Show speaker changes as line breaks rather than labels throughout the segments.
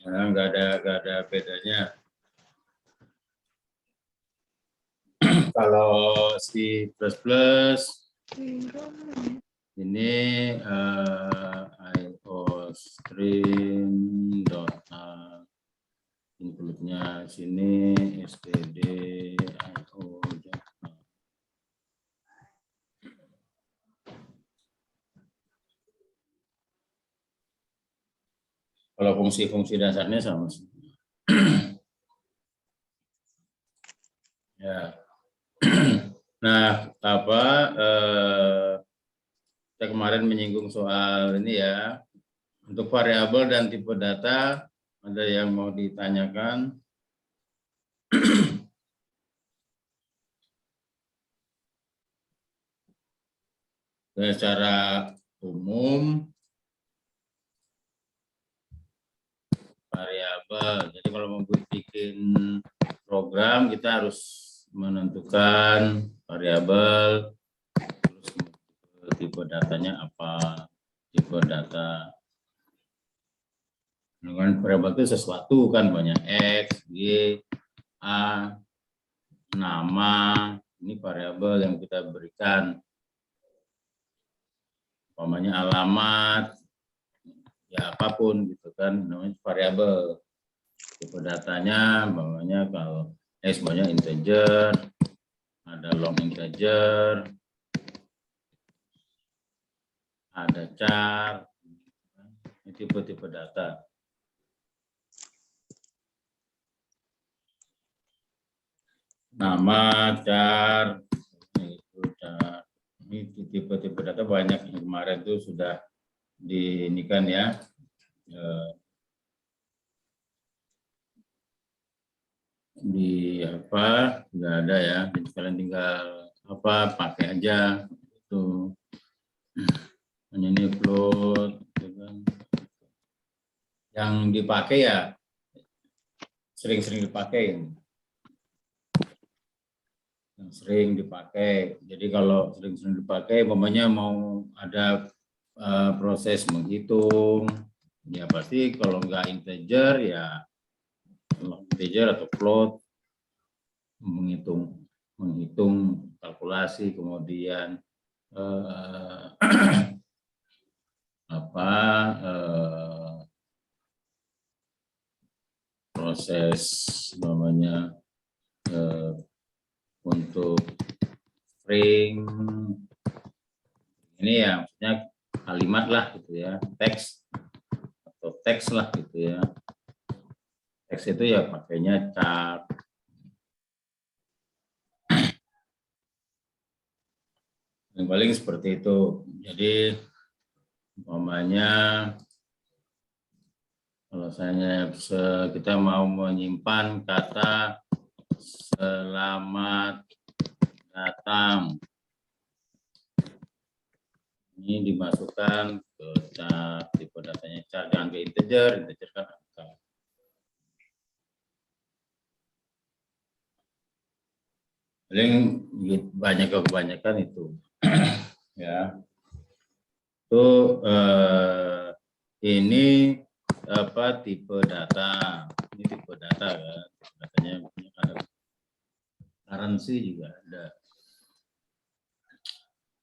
Nah, nggak ada bedanya. Kalau C++ ini iostream.a, include-nya sini std io. Kalau fungsi-fungsi dasarnya sama. Ya. Nah, kita kemarin menyinggung soal ini ya. Untuk variabel dan tipe data, ada yang mau ditanyakan? Secara umum, variabel. Jadi kalau mau bikin program, kita harus menentukan variabel, terus tipe datanya apa, tipe data. Dengan variabel itu sesuatu kan, banyak X, Y, A, nama, ini variabel yang kita berikan. Umpamanya alamat, ya apapun gitu kan, namanya variabel. Tipe datanya, umpamanya kalau semuanya integer, ada long integer, ada char, ini tipe-tipe data. Nama, char, ini tipe-tipe data banyak yang kemarin itu sudah diinikan ya. Di apa, nggak ada ya, jadi kalian tinggal apa, pakai aja itu. Hanya ini float, gitu kan. Yang dipakai ya sering-sering dipakai, yang sering dipakai. Jadi kalau sering-sering dipakai, umpamanya mau ada proses menghitung, ya pasti kalau nggak integer ya integer atau float, menghitung kalkulasi, kemudian proses namanya untuk string ini ya, maksudnya kalimat lah gitu ya, teks atau teks lah gitu ya. Teks itu ya pakainya char. Yang paling seperti itu. Jadi umpamanya kalau kita mau menyimpan kata selamat datang, ini dimasukkan ke char, tipe datanya char, jangan ke integer kan angka. Paling banyak kebanyakan itu ya. Itu ini apa, tipe data, ini tipe data kan, datanya ada currency juga ada.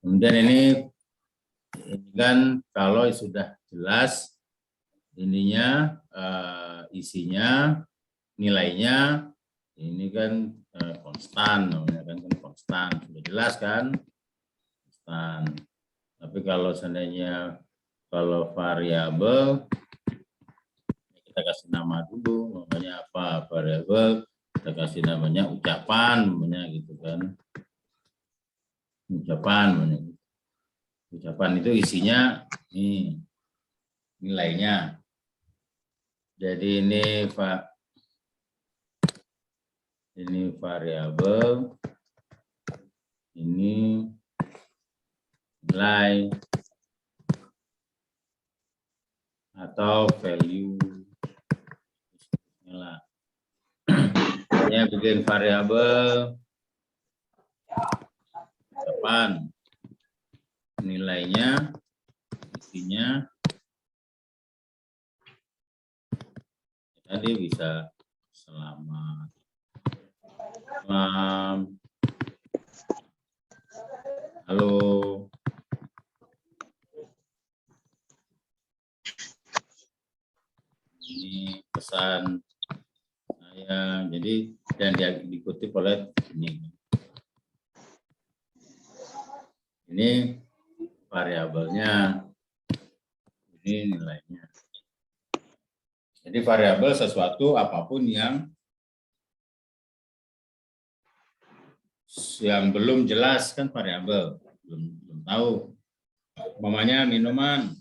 Kemudian ini kan kalau sudah jelas ininya, isinya, nilainya, ini kan konstan, namanya kan konstan, sudah jelas kan, konstan. Tapi kalau seandainya kalau variabel, kita kasih nama dulu, namanya apa, variabel, kita kasih namanya ucapan, namanya gitu kan, ucapan, namanya. Ucapan itu isinya nih nilainya. Jadi ini variabel, ini nilai atau value. Hanya bikin variabel ucapan, nilainya, isinya tadi bisa selamat malam, halo, ini pesan saya, jadi dan dikutip oleh ini variabelnya, ini nilainya. Jadi variabel sesuatu apapun yang belum jelas kan variabel, belum tahu. Umpamanya minuman,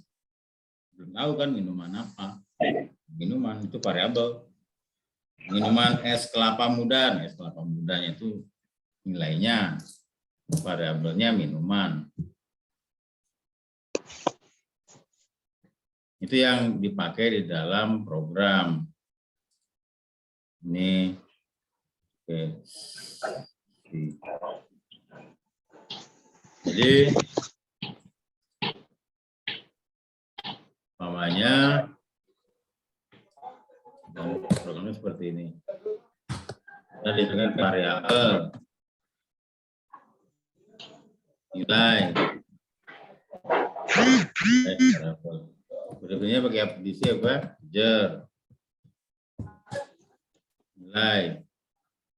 belum tahu kan minuman apa. Minuman itu variabel. Minuman es kelapa muda, es kelapa mudanya itu nilainya, variabelnya minuman. Itu yang dipakai di dalam program. Ini oke. Jadi umpamanya programnya seperti ini. Kita dengan variabel nilai. Berikutnya pakai aplikasi apa? Jar. Nilai.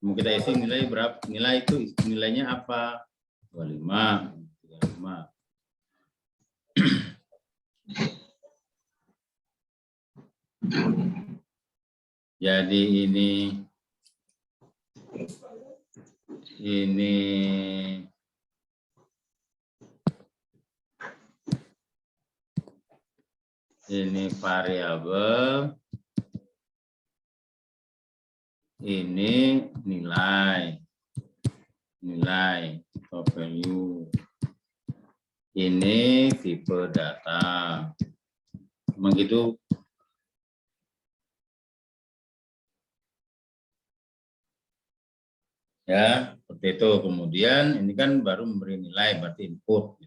Mau kita isi nilai berapa? Nilai itu nilainya apa? 25, 35. Jadi ini variabel, ini nilai atau value, ini tipe data, begitu. Ya, seperti itu. Kemudian ini kan baru memberi nilai, berarti input.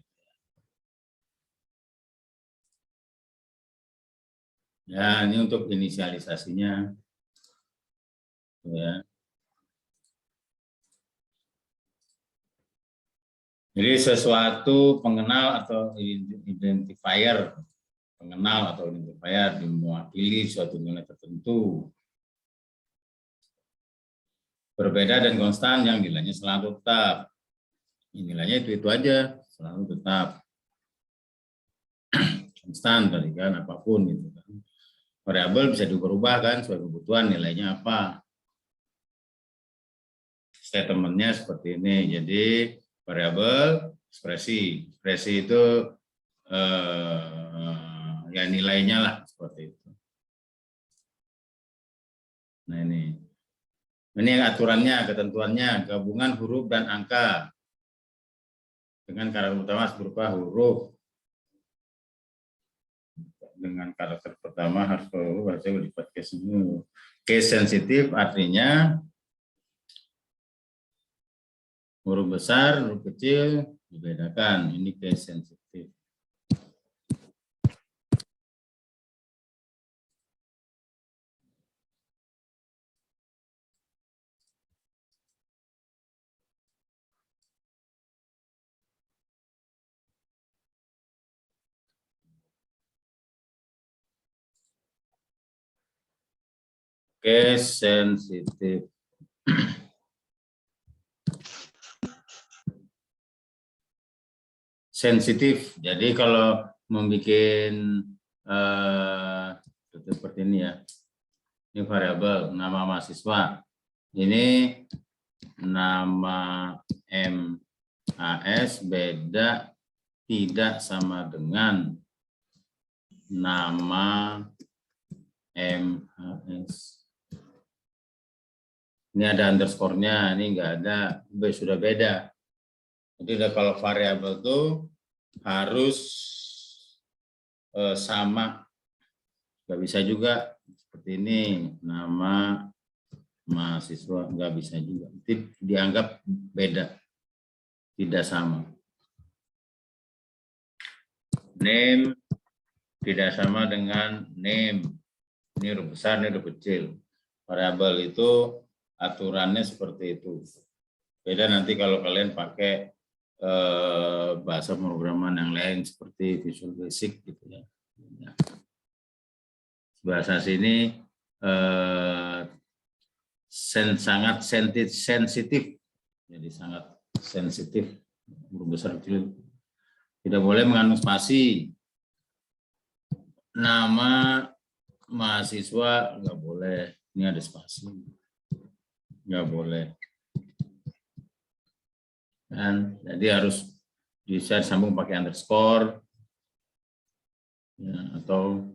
Ya, ini untuk inisialisasinya. Ya. Jadi sesuatu pengenal atau identifier, pengenal atau identifier mewakili suatu nilai tertentu. Berbeda dan konstan yang nilainya selalu tetap. Nilainya itu aja, selalu tetap. Konstan tadi kan, apapun gitu kan. Variabel bisa diubah kan sesuai kebutuhan, nilainya apa. Statementnya seperti ini. Jadi variabel ekspresi. Ekspresi itu ya nilainya lah seperti itu. Nah ini aturannya, ketentuannya, gabungan huruf dan angka dengan karakter utama berupa huruf. Dengan karakter pertama harus bahasa lipat case ini. Case sensitif artinya huruf besar, huruf kecil dibedakan. Ini case sensitif. Case sensitif. Sensitif. Jadi kalau membuat seperti ini ya. Ini variabel nama mahasiswa. Ini nama MAS beda tidak sama dengan nama MAS. Ini ada underscore-nya, ini enggak ada, sudah beda. Jadi kalau variabel itu harus sama. Nggak bisa juga seperti ini, nama mahasiswa nggak bisa juga. Itu dianggap beda, tidak sama. Name tidak sama dengan name. Ini huruf besar, ini huruf kecil. Variabel itu aturannya seperti itu. Beda nanti kalau kalian pakai bahasa pemrograman yang lain seperti Visual Basic gitu ya. Bahasa sini sangat sensitif, jadi sangat sensitif, huruf besar kecil. Tidak boleh mengandung spasi. Nama mahasiswa nggak boleh, ini ada spasi, nggak boleh. Dan jadi harus bisa sambung pakai underscore, ya, atau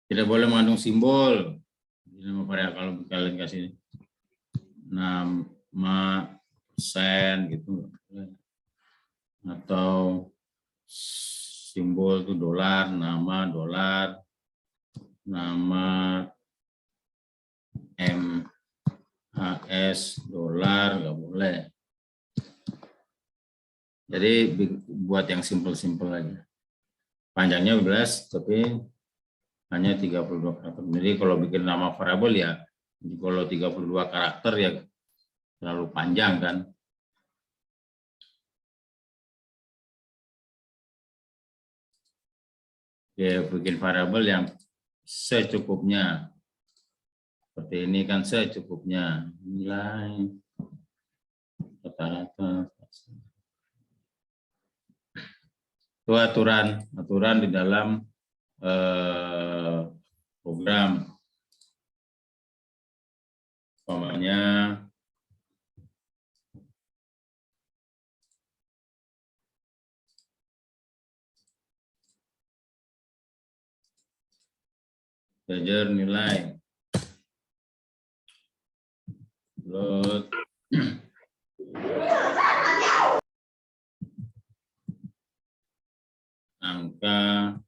tidak boleh mengandung simbol. Nama variabel kalau kalian kasih nama persen gitu, atau simbol itu dolar, nama dolar, nama MAS dolar nggak boleh. Jadi buat yang simpel-simpel aja. Panjangnya 11 tapi hanya 32 karakter. Jadi kalau bikin nama variabel ya, kalau 32 karakter ya terlalu panjang kan. Ya bikin variabel yang secukupnya. Seperti ini kan secukupnya. Nilai rata-rata. Itu aturan di dalam program. Umpamanya belajar nilai load angka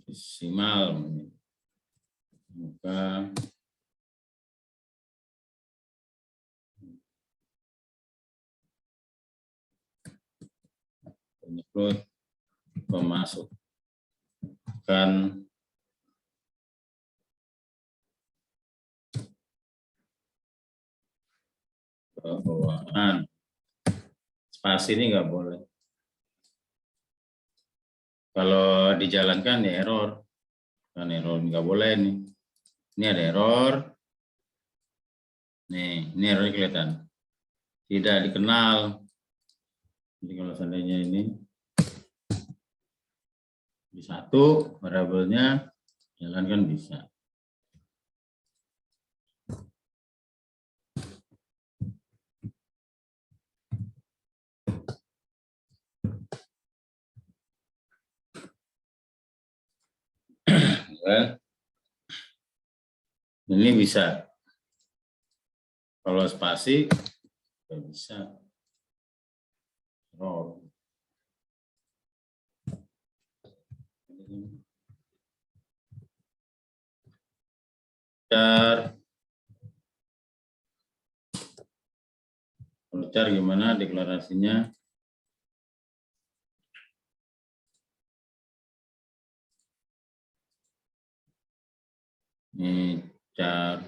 desimal, angka penyebut memasukkan keuangan. Spasi ini nggak boleh. Kalau dijalankan ya error. Kan error nggak boleh nih. Ini ada error. Nih, ini error kelihatan. Tidak dikenal. Jadi kalau seandainya ini di satu variabelnya jalankan bisa. Ini bisa. Kalau spasi nggak bisa. Error. Char gimana deklarasinya? Ini char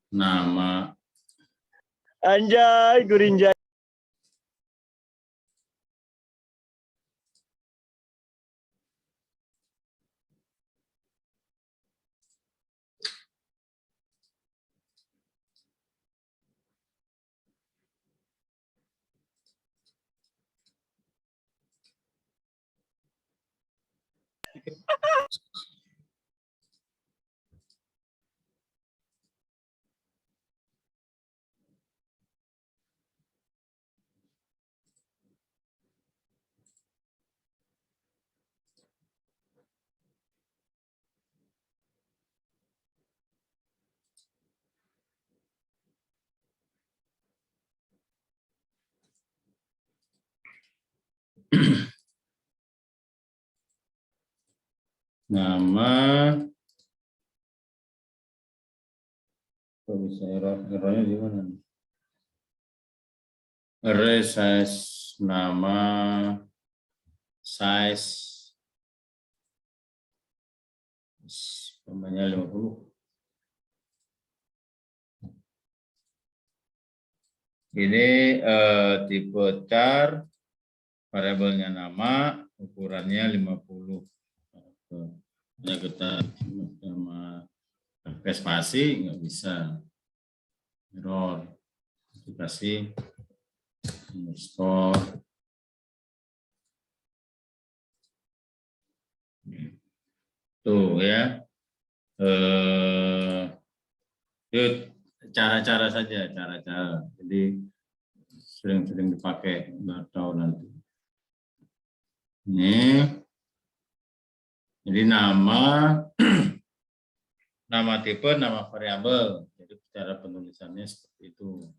nama
Anjay, Gurinjay.
nama bisa errornya di mana? Array size nama size umpamanya 50. Ini tipe char, variabelnya nama, ukurannya 50. Ya kita sama pakai spasi nggak bisa, error. Kasih underscore. Tuh ya. Itu cara-cara saja, cara-cara. Jadi sering-sering dipakai, nggak tahu nanti. Ini, jadi nama tipe, nama variabel. Jadi cara penulisannya seperti itu.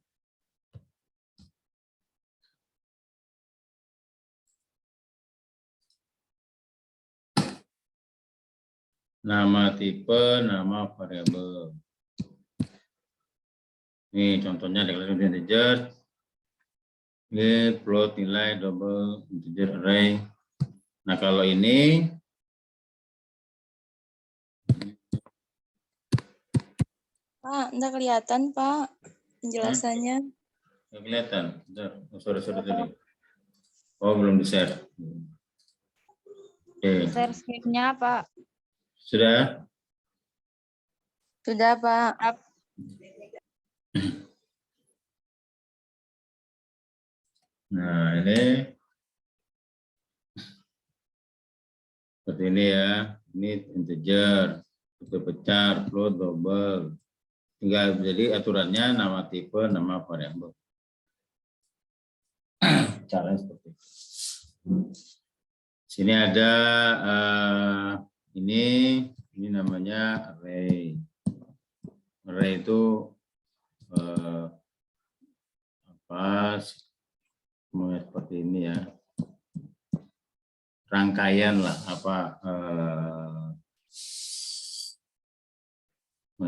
Nama tipe, nama variabel. Ini contohnya declaration integer. Ini float nilai double integer array. Nah kalau ini
Pak, enggak kelihatan Pak penjelasannya.
nggak kelihatan. Bentar. Oh, sorry tadi. Oh belum di share. Oke.
Share screen-nya Pak.
Sudah?
Sudah Pak.
Nah ini seperti ini ya. Ini integer, itu pecah, float, double. Tinggal jadi aturannya nama tipe, nama variabel. Caranya seperti itu. Sini ada ini namanya array. Array itu seperti ini ya. Rangkaian lah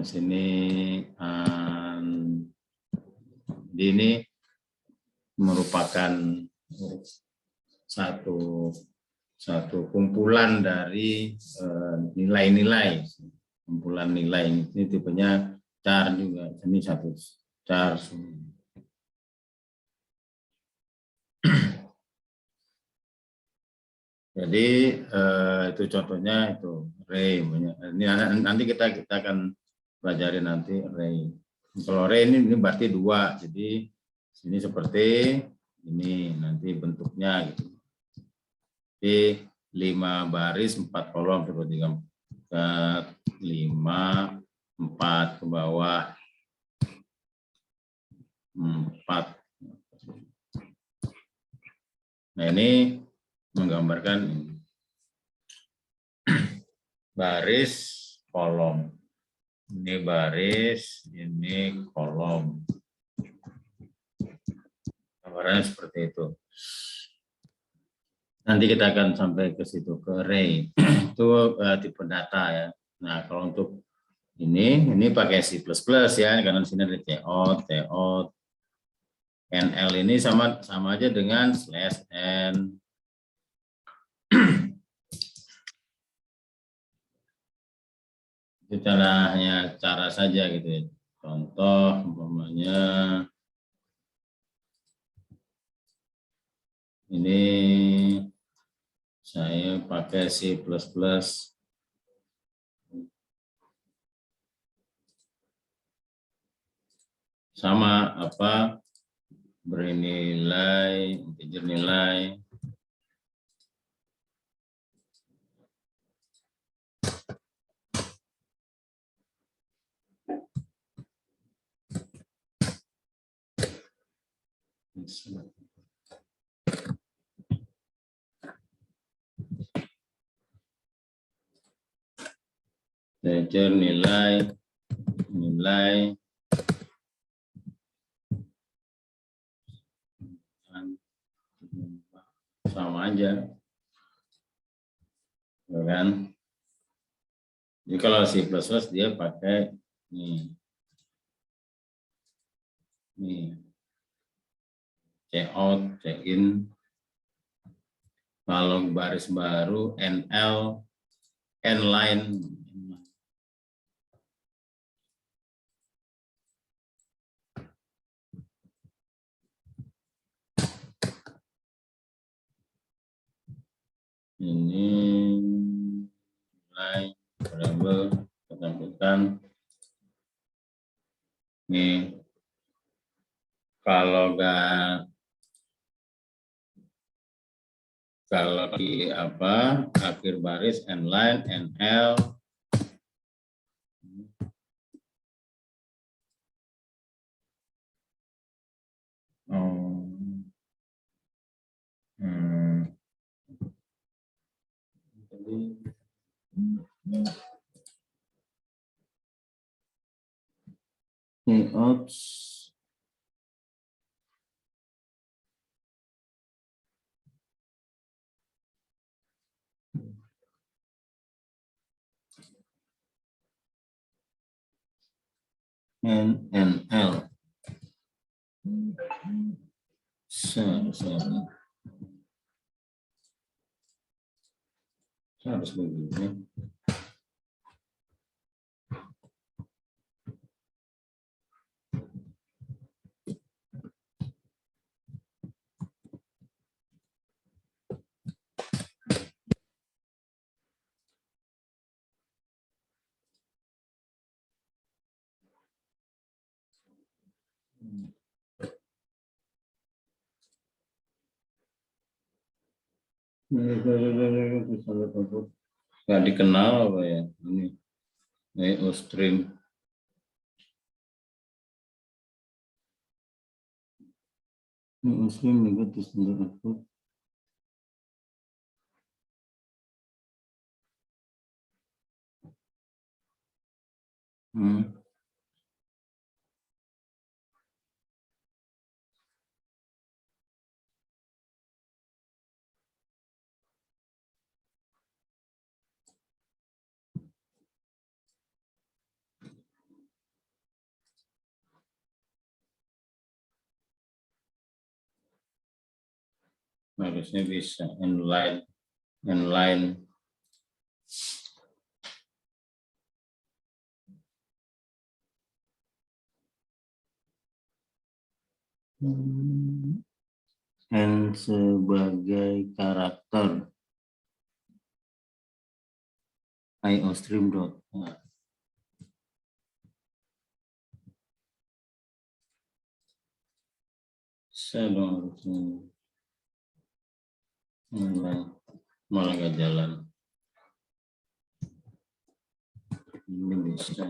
ini ini merupakan satu kumpulan dari nilai-nilai, kumpulan nilai ini tipenya char juga, ini satu char. Jadi itu contohnya itu array. Ini nanti kita akan pelajari nanti array. Kalau array ini berarti 2, jadi sini seperti ini nanti bentuknya gitu. Jadi 5 baris 4 kolom, 3, 4, 5, 4 ke bawah 4. Nah ini menggambarkan baris kolom. Ini baris, ini kolom. Gambarannya seperti itu. Nanti kita akan sampai ke situ, ke array. Itu tipe data ya. Nah, kalau untuk ini pakai C++ ya, karena di sini ada TO, NL ini sama aja dengan /n. Itu hanya cara saja gitu ya. Contoh umpamanya ini saya pakai C++. Sama beri nilai, integer nilai. Integer nilai sama aja, kan? Jadi kalau C++ dia pakai nih Nih, check out, check in. Kalau baris baru NL, N-line. Ini nilai variabel bersangkutan. Nih, kalau di akhir baris N-line, NL. Oops. NL. Saya harus begini. Nggak dikenal apa ya ini Ostream. Ostream juga disebut. Harusnya bisa inline. N sebagai karakter iostream dot. Saya dong malah nggak jalan. Ini bisa.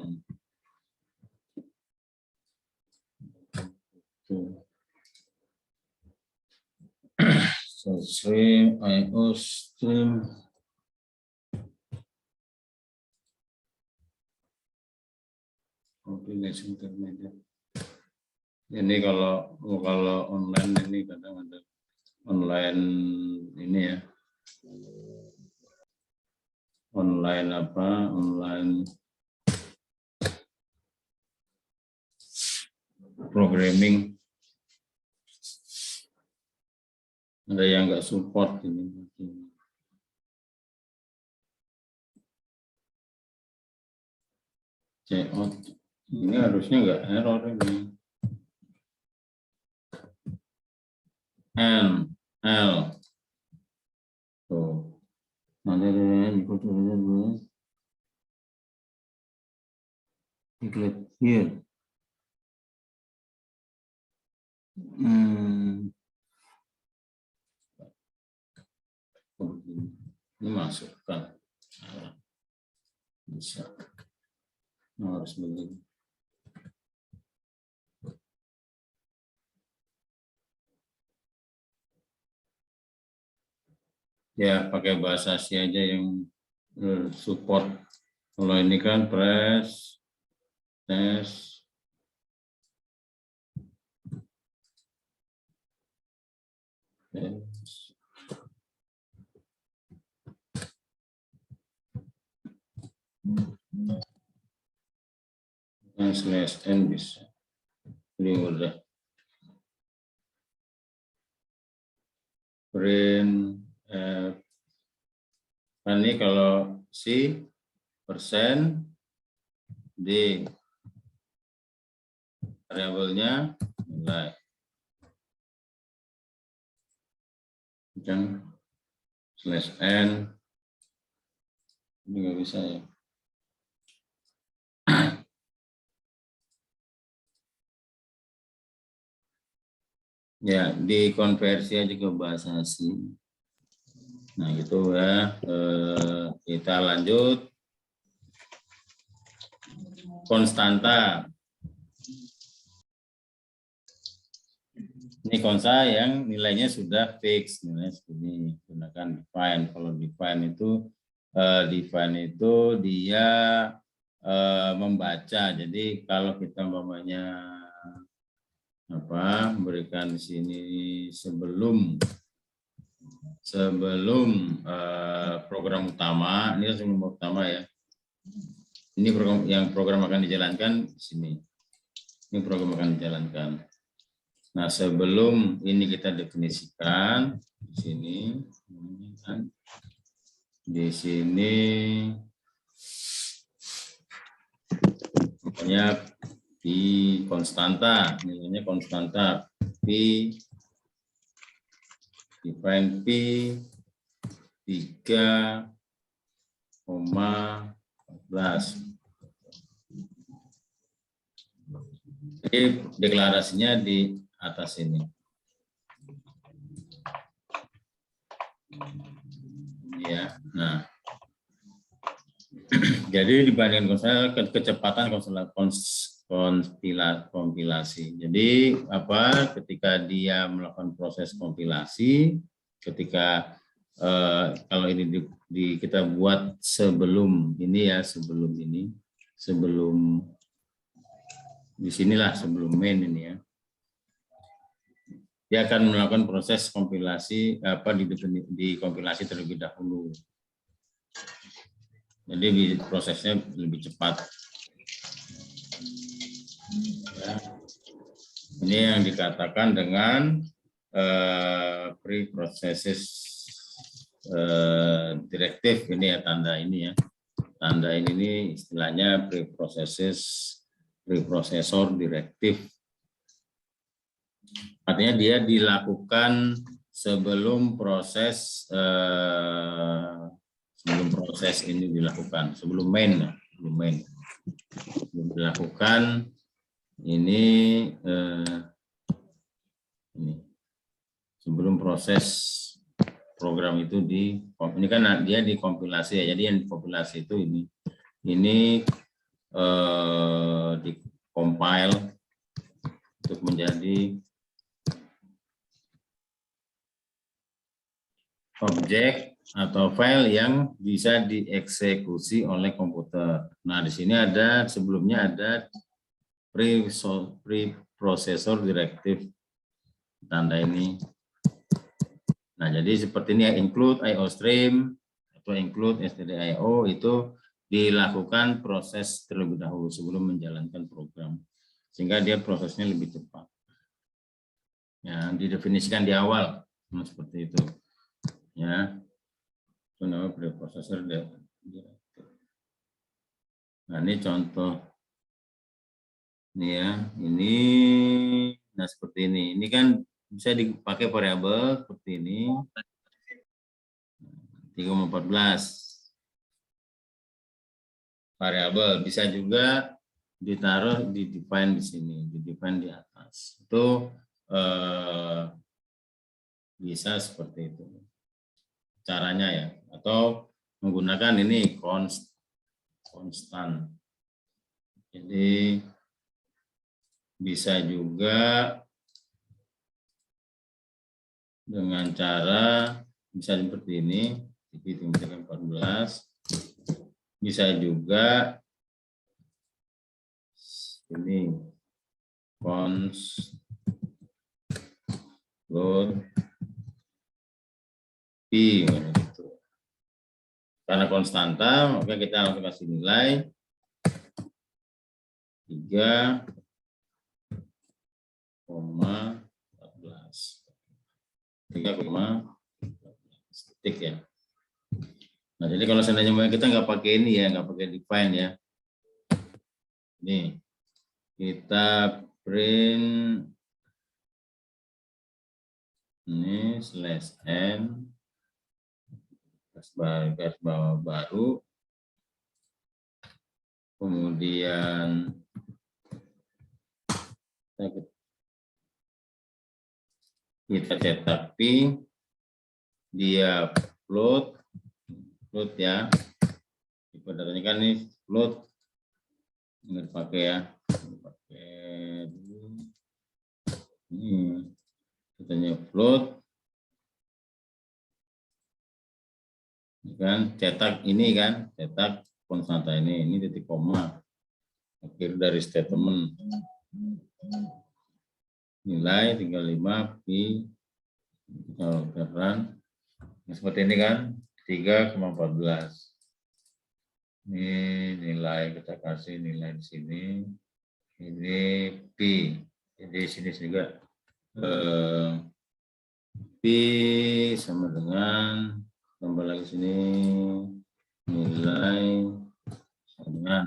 Stream, iostream. Kombinasi intermediate. Ini kalau online ini kadang ada online ini ya. Online programming. Ada yang nggak support ini. Check-out. Ini harusnya nggak error ini. L. Tuh. Nanti ikut dulu. Klik here. Ini masukkan. Bisa. Harus begini. Ya, pakai bahasa Asia aja yang support. Kalau ini kan press, tes. Slash N bisa. Ini udah. print ini kalau si persen di variabelnya nilai dan /n ini nggak bisa ya. Ya, dikonversi aja ke bahasa asing. Nah, gitu ya. Kita lanjut. Konstanta. Ini konsta yang nilainya sudah fix, nilainya segini. Gunakan define. Kalau define itu dia membaca. Jadi kalau kita umpamanya berikan di sini sebelum program utama, ini sebelum utama ya. Ini program akan dijalankan di sini. Ini program akan dijalankan. Nah, sebelum ini kita definisikan di sini, banyak di konstanta, nilainya konstanta P, define P 3,14. Jadi deklarasinya di atas ini. Ya, nah. Jadi dibandingkan kecepatan kompilasi. Jadi ketika dia melakukan proses kompilasi, ketika kalau ini kita buat sebelum ini ya, sebelum disinilah sebelum main ini ya, dia akan melakukan proses kompilasi di kompilasi terlebih dahulu. Jadi prosesnya lebih cepat. Ya. Ini yang dikatakan dengan pre-processes directive, ini ya tanda ini ya. Tanda ini istilahnya preprocessor directive. Artinya dia dilakukan sebelum proses ini dilakukan, sebelum main dilakukan ini sebelum proses program itu ini kan dia dikompilasi ya, jadi yang dikompilasi itu ini dikompil untuk menjadi objek atau file yang bisa dieksekusi oleh komputer. Nah, di sini sebelumnya ada preprocessor directive, tanda ini. Nah, jadi seperti ini ya, include IO stream atau include stdio itu dilakukan proses terlebih dahulu sebelum menjalankan program, sehingga dia prosesnya lebih cepat. Ya, didefinisikan di awal, seperti itu. Ya. Nama preprocessor directive. Nah, ini contoh. Ini ya, nah seperti ini. Ini kan bisa dipakai variabel seperti ini. 3,14. Variabel bisa juga ditaruh di define di sini, di define di atas. Itu bisa seperti itu caranya ya, atau menggunakan ini konstan. Jadi bisa juga dengan cara bisa seperti ini, titik 14. Bisa juga ini const load P gitu. Karena konstanta, maka kita langsung kasih nilai 3,14. 3,14. titik ya. Nah, jadi kalau seandainya kita nggak pakai ini ya, nggak pakai define ya. Nih, kita print ini /n garis bawah baru, kemudian kita cetak P, dia float ya. Sebenarnya kan ini float, nggak dipakai ya, pakai dulu. Ini katanya float, kan cetak ini kan, cetak konstanta ini titik koma akhir dari statement, nilai 35 pi kalikan seperti ini kan 3,14. Ini nilai, kita kasih nilai di sini, ini pi, jadi sini juga pi sama dengan, tambah lagi sini nilai sama dengan.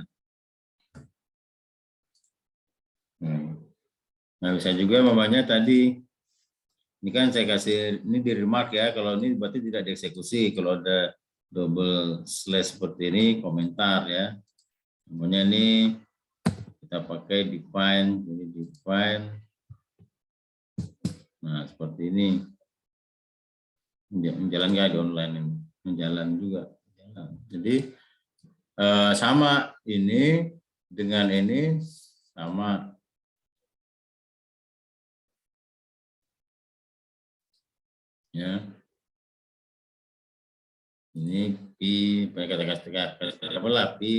Nah, bisa juga mamanya tadi, ini kan saya kasih, ini di remark ya, kalau ini berarti tidak dieksekusi, kalau ada double slash seperti ini, komentar ya. Namanya ini kita pakai define, jadi define. Nah, seperti ini. Menjalan nggak di online ini? Menjalan juga. Jadi sama ini dengan ini sama. Ya. Ini pi, kata-kata apa pi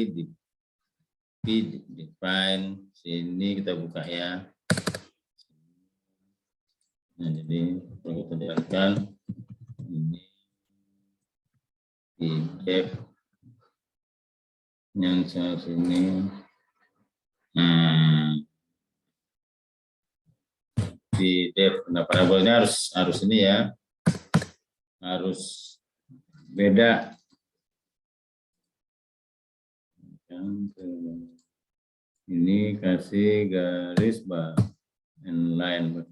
define, sini kita buka ya. Nah, jadi kalau kita jalankan ini di def yang sini, di def. Nah, parabolnya harus ini ya, harus beda. Ini kasih garis bawah inline.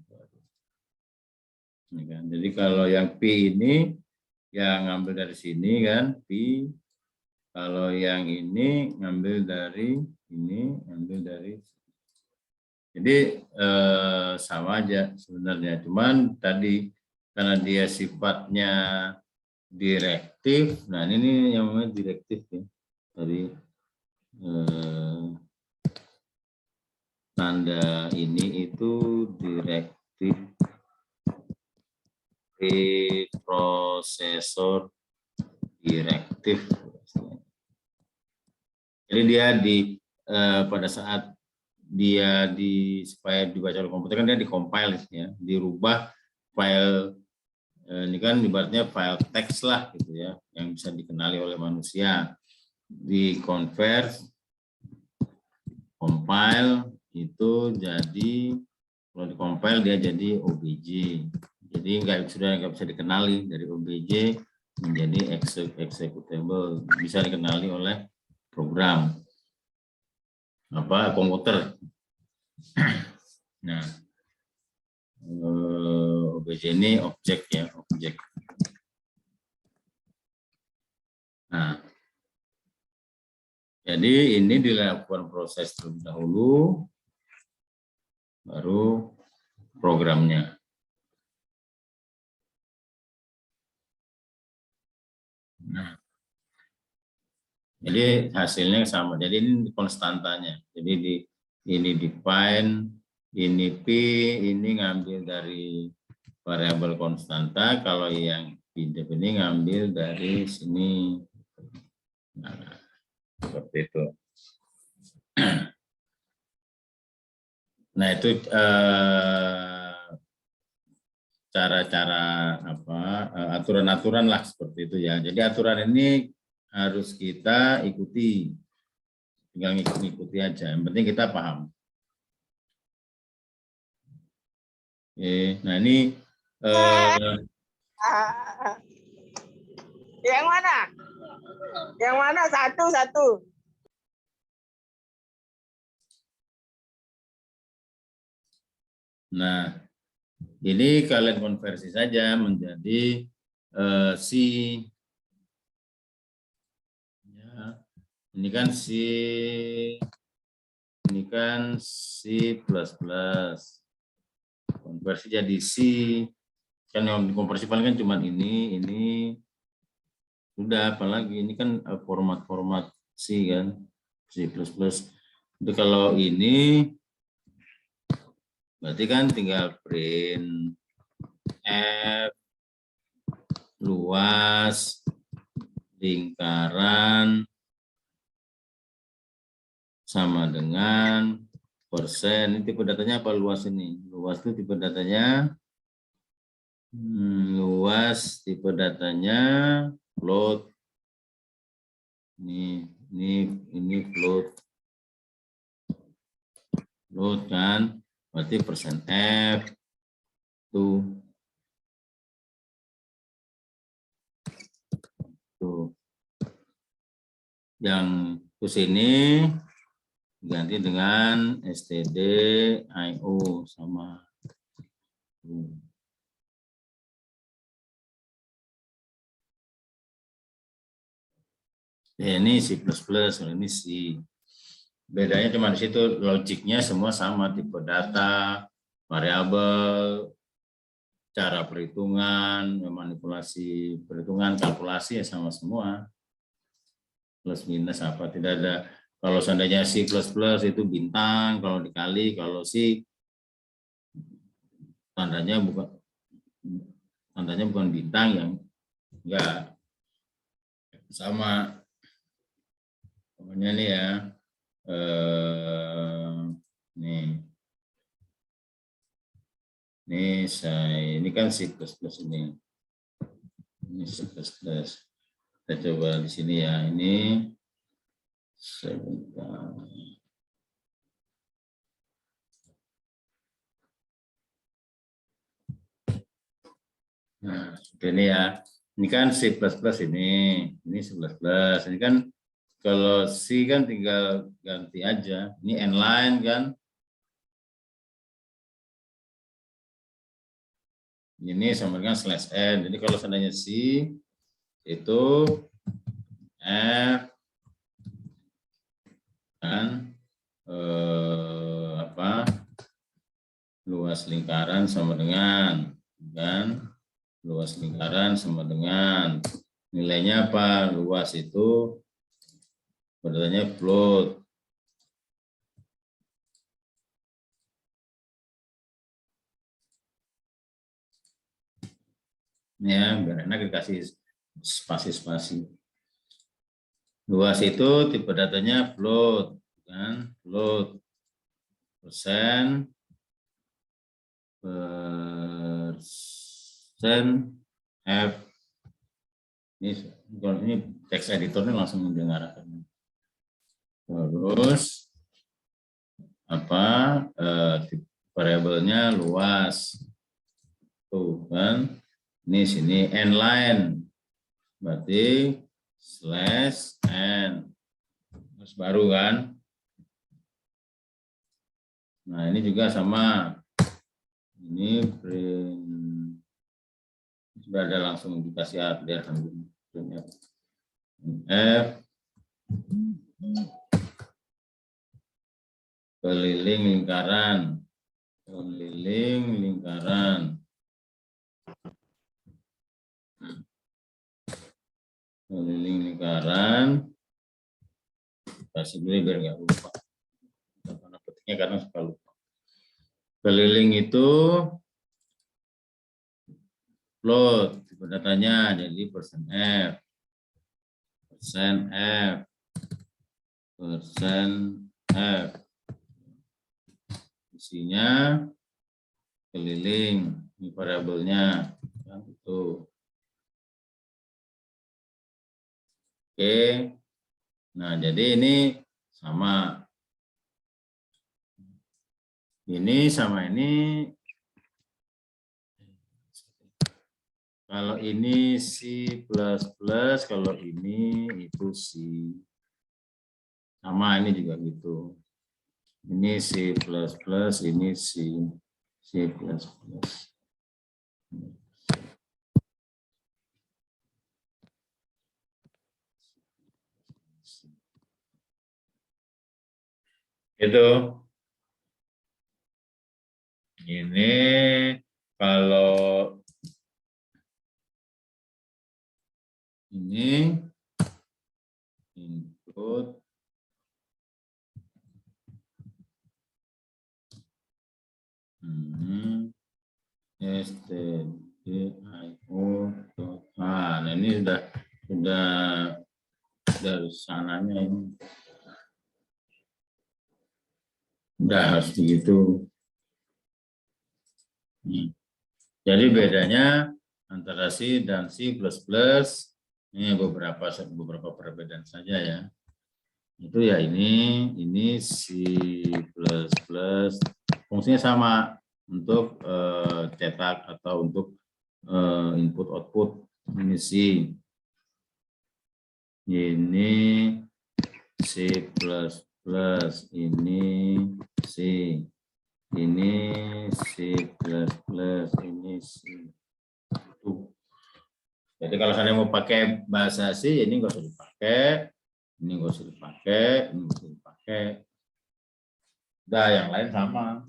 Jadi kalau yang P ini yang ngambil dari sini kan P, kalau yang ini ngambil dari ini, ngambil dari, jadi sama aja sebenarnya, cuman tadi karena dia sifatnya direktif. Nah, ini yang namanya direktif ya. Tadi tanda ini itu direktif prosesor direktif. Jadi dia pada saat dia supaya dibaca oleh komputer kan dia di-compile ya, dirubah file. Ini kan ibaratnya file teks lah gitu ya, yang bisa dikenali oleh manusia, di-convert, compile itu jadi, kalau di-compile dia jadi OBJ. Jadi sudah nggak bisa dikenali, dari OBJ menjadi executable, bisa dikenali oleh program komputer. Nah, OBJ ini objek ya, objek. Nah, jadi ini dilakukan proses terlebih dahulu, baru programnya. Nah, jadi hasilnya sama. Jadi ini konstantanya. Jadi ini define, ini P, ini ngambil dari variabel konstanta. Kalau yang pdef ini ngambil dari sini. Nah, seperti itu. Nah, itu cara-cara aturan-aturan lah seperti itu ya. Jadi aturan ini harus kita ikuti, tinggal ngikuti aja. Yang penting kita paham. Oke, nah ini
Yang mana? Yang mana? Satu.
Nah, ini kalian konversi saja menjadi C. Ya, ini kan C++. Konversi jadi C. Kan yang dikonversi paling kan cuma ini. Sudah, apalagi ini kan format C kan, C++. Jadi kalau ini berarti kan tinggal print F luas lingkaran sama dengan persen. Ini tipe datanya apa luas ini? Luas itu tipe datanya float. Ini float kan, berarti persen F tuh. Yang ke sini ganti dengan stdio sama. Ya, ini C++, ini C. Bedanya cuma di situ, logiknya semua sama, tipe data, variabel, cara perhitungan, manipulasi perhitungan, kalkulasi ya sama semua. Plus minus apa, tidak ada. Kalau seandainya C++ itu bintang, kalau dikali, kalau C tandanya bukan bintang, yang enggak sama. Pokoknya nih ya, ini kan C++ ini C++. Kita coba di sini ya, ini sebentar. Nah, seperti ini ya. Ini kan C++ ini C++. Ini kan kalau C kan tinggal ganti aja. Ini n-line kan. Ini sama dengan /n. Jadi kalau seandainya C itu F kan luas lingkaran sama dengan luas lingkaran sama dengan nilainya apa? Luas itu bedanya float. Ya, biar enak dikasih spasi-spasi. Luas itu tipe datanya float, kan? Float persen F. Ini text editor ini langsung mendengarkan. Terus variabelnya luas. Tuh kan. Ini sini n-line. Berarti /n. Terus baru kan. Nah, ini juga sama. Ini print. Sudah ada langsung dikasih update. F keliling lingkaran. Kasih dulu biar nggak lupa. Karena petiknya karena suka lupa. Keliling itu float, tipe datanya jadi persen F. Isinya keliling, ini variabelnya yang itu. Oke. Nah, jadi ini sama. Ini sama ini Kalau ini C++, kalau ini itu C. Sama ini juga gitu. Ini C++, ini C++. Itu. Ini kalau ini input stdio. Nah, ini sudah dari sananya ini. Udah harus begitu. Jadi bedanya antara C dan C++, ini beberapa perbedaan saja ya. Itu ya ini C++, fungsinya sama untuk cetak atau untuk input output. Ini C, ini C++, ini C. Ini C++, ini C. Jadi kalau saya mau pakai bahasa C, ini nggak usah dipakai, ini nggak usah dipakai, ini nggak usah dipakai. Udah, yang lain sama.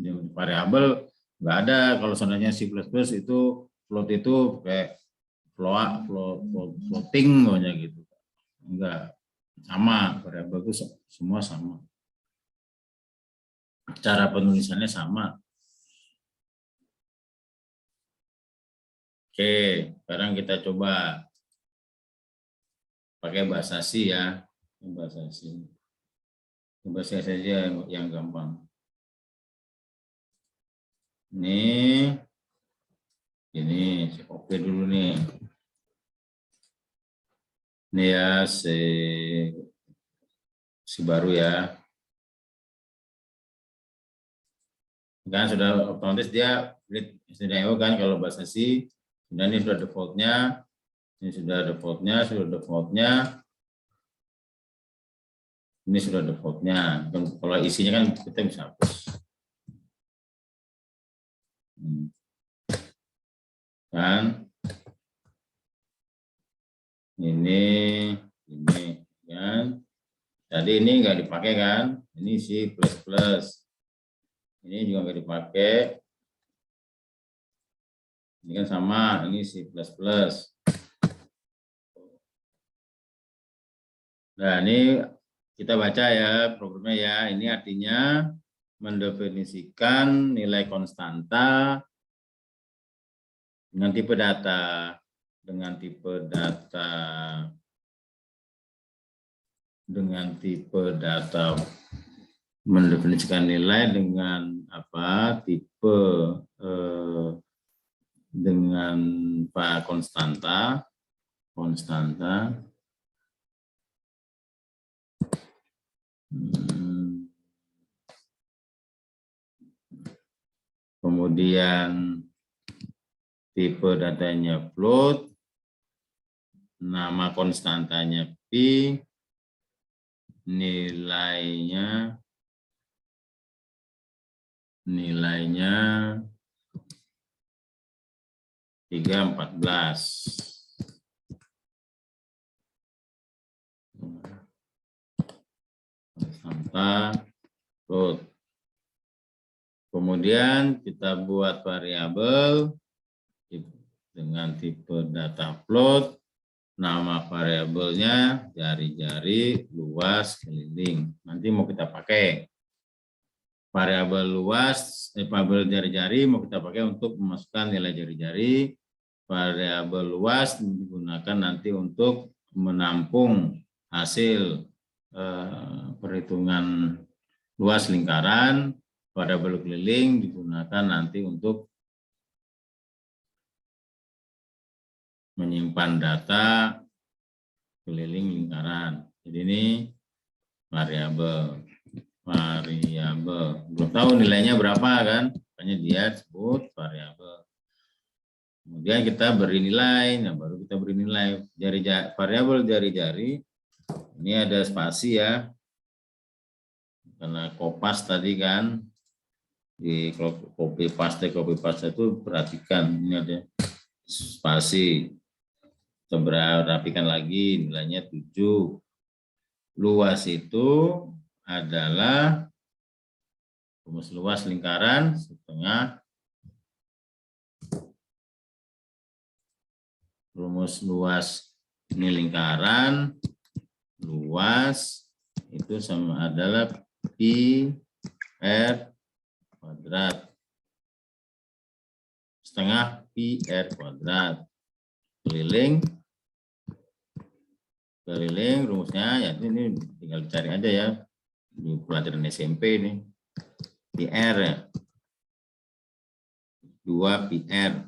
Ini variabel nggak ada. Kalau seandainya C++ itu float itu kayak floating pokoknya gitu. Enggak, sama, variabel itu semua sama. Cara penulisannya sama. Oke, sekarang kita coba pakai bahasa C ya. Bahasa C. Bahasa C saja yang gampang. Ini saya copy dulu nih. Ini ya si baru ya. Kan sudah otomatis dia read stdio kan kalau bahasa C. Dan ini sudah defaultnya, ini sudah defaultnya, ini sudah defaultnya. Kalau isinya kan kita bisa hapus. Kan ini kan. Jadi ini nggak dipakai kan? Ini C++. Ini juga nggak dipakai. Ini kan sama, ini C++. Nah, ini kita baca ya programnya ya. Ini artinya mendefinisikan nilai konstanta dengan tipe data. Mendefinisikan nilai dengan apa? Tipe dengan konstanta. Kemudian tipe datanya float, nama konstantanya Pi, nilainya 314. Konstanta float. Kemudian kita buat variabel dengan tipe data float, nama variabelnya jari-jari luas keliling. Nanti mau kita pakai variabel luas, variabel jari-jari mau kita pakai untuk memasukkan nilai jari-jari. Variabel luas digunakan nanti untuk menampung hasil perhitungan luas lingkaran. Variabel keliling digunakan nanti untuk menyimpan data keliling lingkaran. Jadi ini variabel. Belum tahu nilainya berapa kan? Makanya dia sebut variabel. Kemudian kita beri nilai, nah baru kita beri nilai variabel jari-jari. Ini ada spasi ya, karena kopas tadi kan di copy paste itu perhatikan ini ada spasi. Kita rapikan lagi nilainya 7. Luas itu adalah rumus luas lingkaran setengah. Rumus luas ini lingkaran, luas itu sama adalah pi r kuadrat setengah pi r kuadrat. Keliling rumusnya ya ini tinggal dicari aja ya di pelajaran SMP ini. Pi r ya. 2 pi r.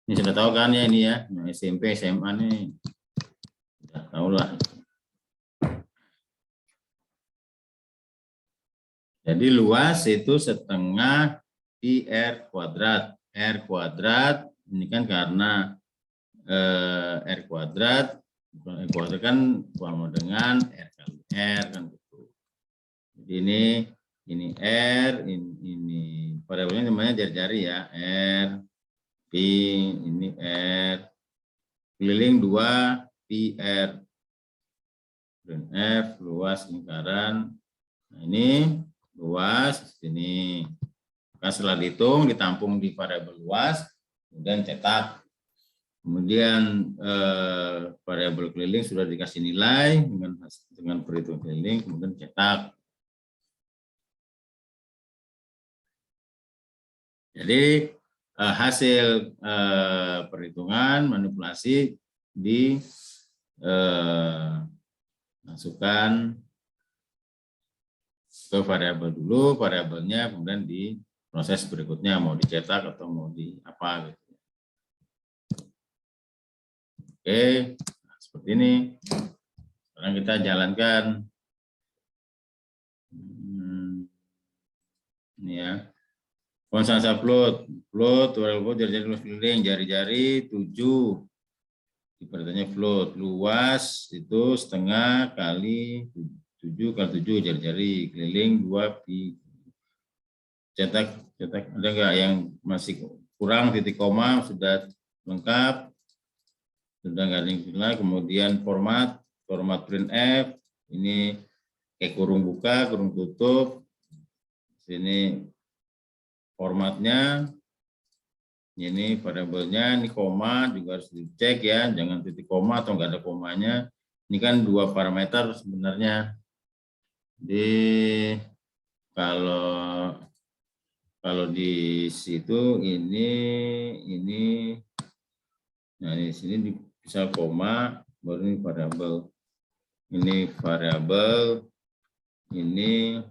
Ini sudah tahu kan ya ini ya, SMP, SMA nih. Sudah tahu lah. Jadi luas itu setengah pi r kuadrat. R kuadrat ini kan karena R kuadrat kan sama dengan R kali R kan gitu. Jadi ini R, ini variabelnya namanya jari-jari ya, R, P, ini R, keliling 2, Pi R, dan F, luas lingkaran. Nah ini luas, sini. Maka setelah dihitung, ditampung di variabel luas, kemudian cetak. Kemudian variabel keliling sudah dikasih nilai dengan perhitungan keliling, kemudian cetak. Jadi hasil perhitungan manipulasi masukkan ke variabel dulu, variabelnya kemudian di proses berikutnya mau dicetak atau mau di apa gitu. Oke, nah, seperti ini. Sekarang kita jalankan. Ini ya. Konstansa float jari-jari luas keliling, jari-jari 7. Ibaratnya float, luas itu setengah kali 7 kali 7 jari-jari, keliling 2 pi. Cetak ada enggak yang masih kurang titik koma, sudah lengkap. Sudah enggak ada yang hilang. Kemudian format printf, ini kurung buka, kurung tutup. Sini formatnya, ini variabelnya, ini koma juga harus dicek ya, jangan titik koma atau enggak ada komanya. Ini kan 2 parameter sebenarnya. Di kalau di situ ini, nah di sini bisa koma, baru ini variabel, ini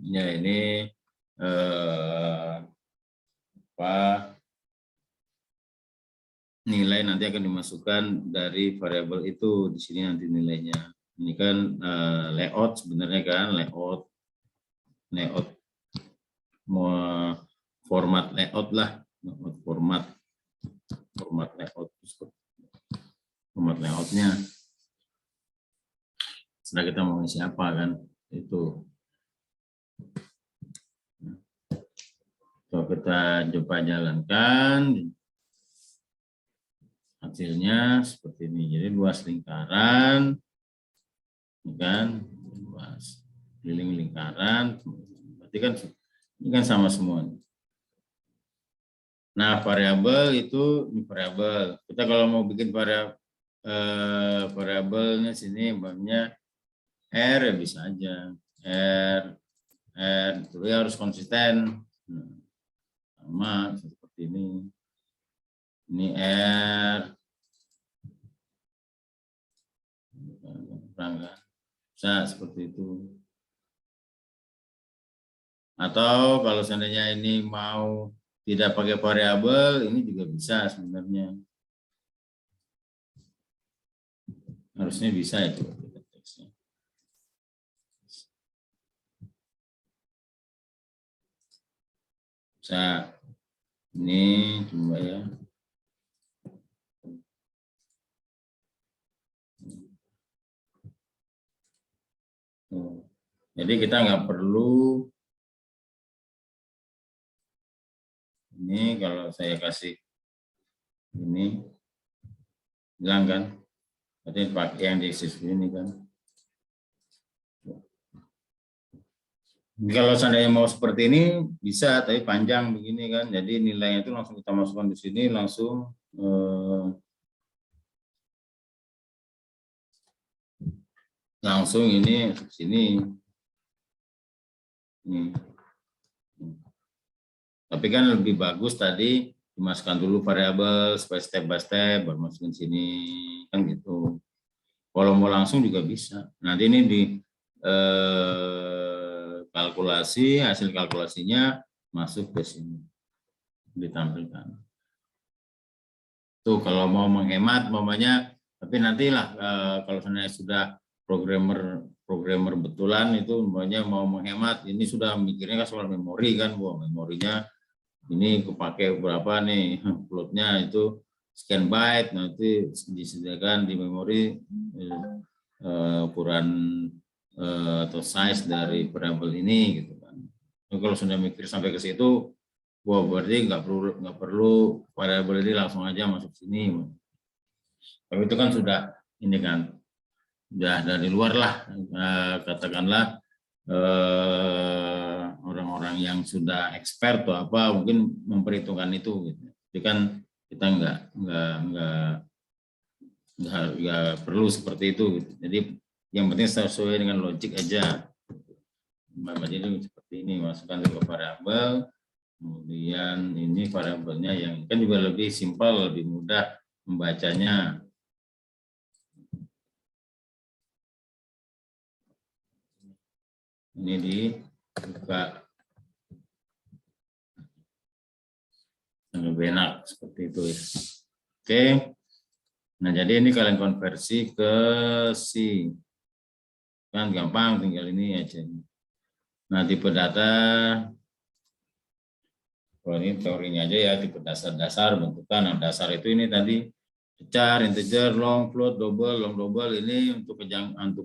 ya ini nilai nanti akan dimasukkan dari variabel itu di sini nanti nilainya. Ini kan layout sebenarnya kan layout format layout lah, format layoutnya. Setelah kita mau isi apa kan itu. Coba kita coba jalankan. Hasilnya seperti ini. Jadi luas lingkaran, kan luas keliling lingkaran. Berarti kan ini kan sama semua. Nah variabel itu ini variabel. Kita kalau mau bikin variabelnya sini, umpamanya R ya bisa aja R itu ya harus konsisten. Sama seperti ini. Ini R. Bisa seperti itu. Atau kalau seandainya ini mau tidak pakai variabel ini juga bisa sebenarnya. Harusnya bisa itu teksnya. Bisa. Ini coba ya. Jadi kita nggak perlu ini kalau saya kasih ini bilang kan, berarti pakai yang di sisi ini kan. Kalau seandainya mau seperti ini bisa, tapi panjang begini kan. Jadi nilainya itu langsung kita masukkan di sini langsung. Langsung ini ke sini. Tapi kan lebih bagus tadi dimasukkan dulu variabel supaya step by step baru masukin sini kan gitu. Kalau mau langsung juga bisa. Nanti ini di kalkulasi, hasil kalkulasinya masuk ke sini ditampilkan. Tuh kalau mau menghemat mamanya, tapi nantilah kalau sebenarnya sudah programmer betulan itu mamanya mau menghemat, ini sudah mikirnya kan soal memori kan, memorinya ini kepake berapa nih, floatnya itu sekian byte, nanti disediakan di memori ukuran atau size dari variabel ini gitu kan. Nah, kalau sudah mikir sampai ke situ, wah berarti nggak perlu variabel ini langsung aja masuk sini. Tapi itu kan sudah ini kan, sudah dari luar lah, katakanlah orang-orang yang sudah expert atau apa mungkin memperhitungkan itu gitu. Jadi kan kita nggak perlu seperti itu gitu. Jadi yang penting sesuai dengan logik aja. Jadi seperti ini, masukkan ke variabel, kemudian ini variabelnya yang kan juga lebih simpel, lebih mudah membacanya. Ini dibuka lebih enak seperti itu ya. Oke. Nah, jadi ini kalian konversi ke C. Kan gampang, tinggal ini aja. Nah, tipe data, kalau ini teorinya aja ya, tipe dasar-dasar bentukan. Nah, dasar itu ini tadi char, integer, long, float, double, long, double, ini untuk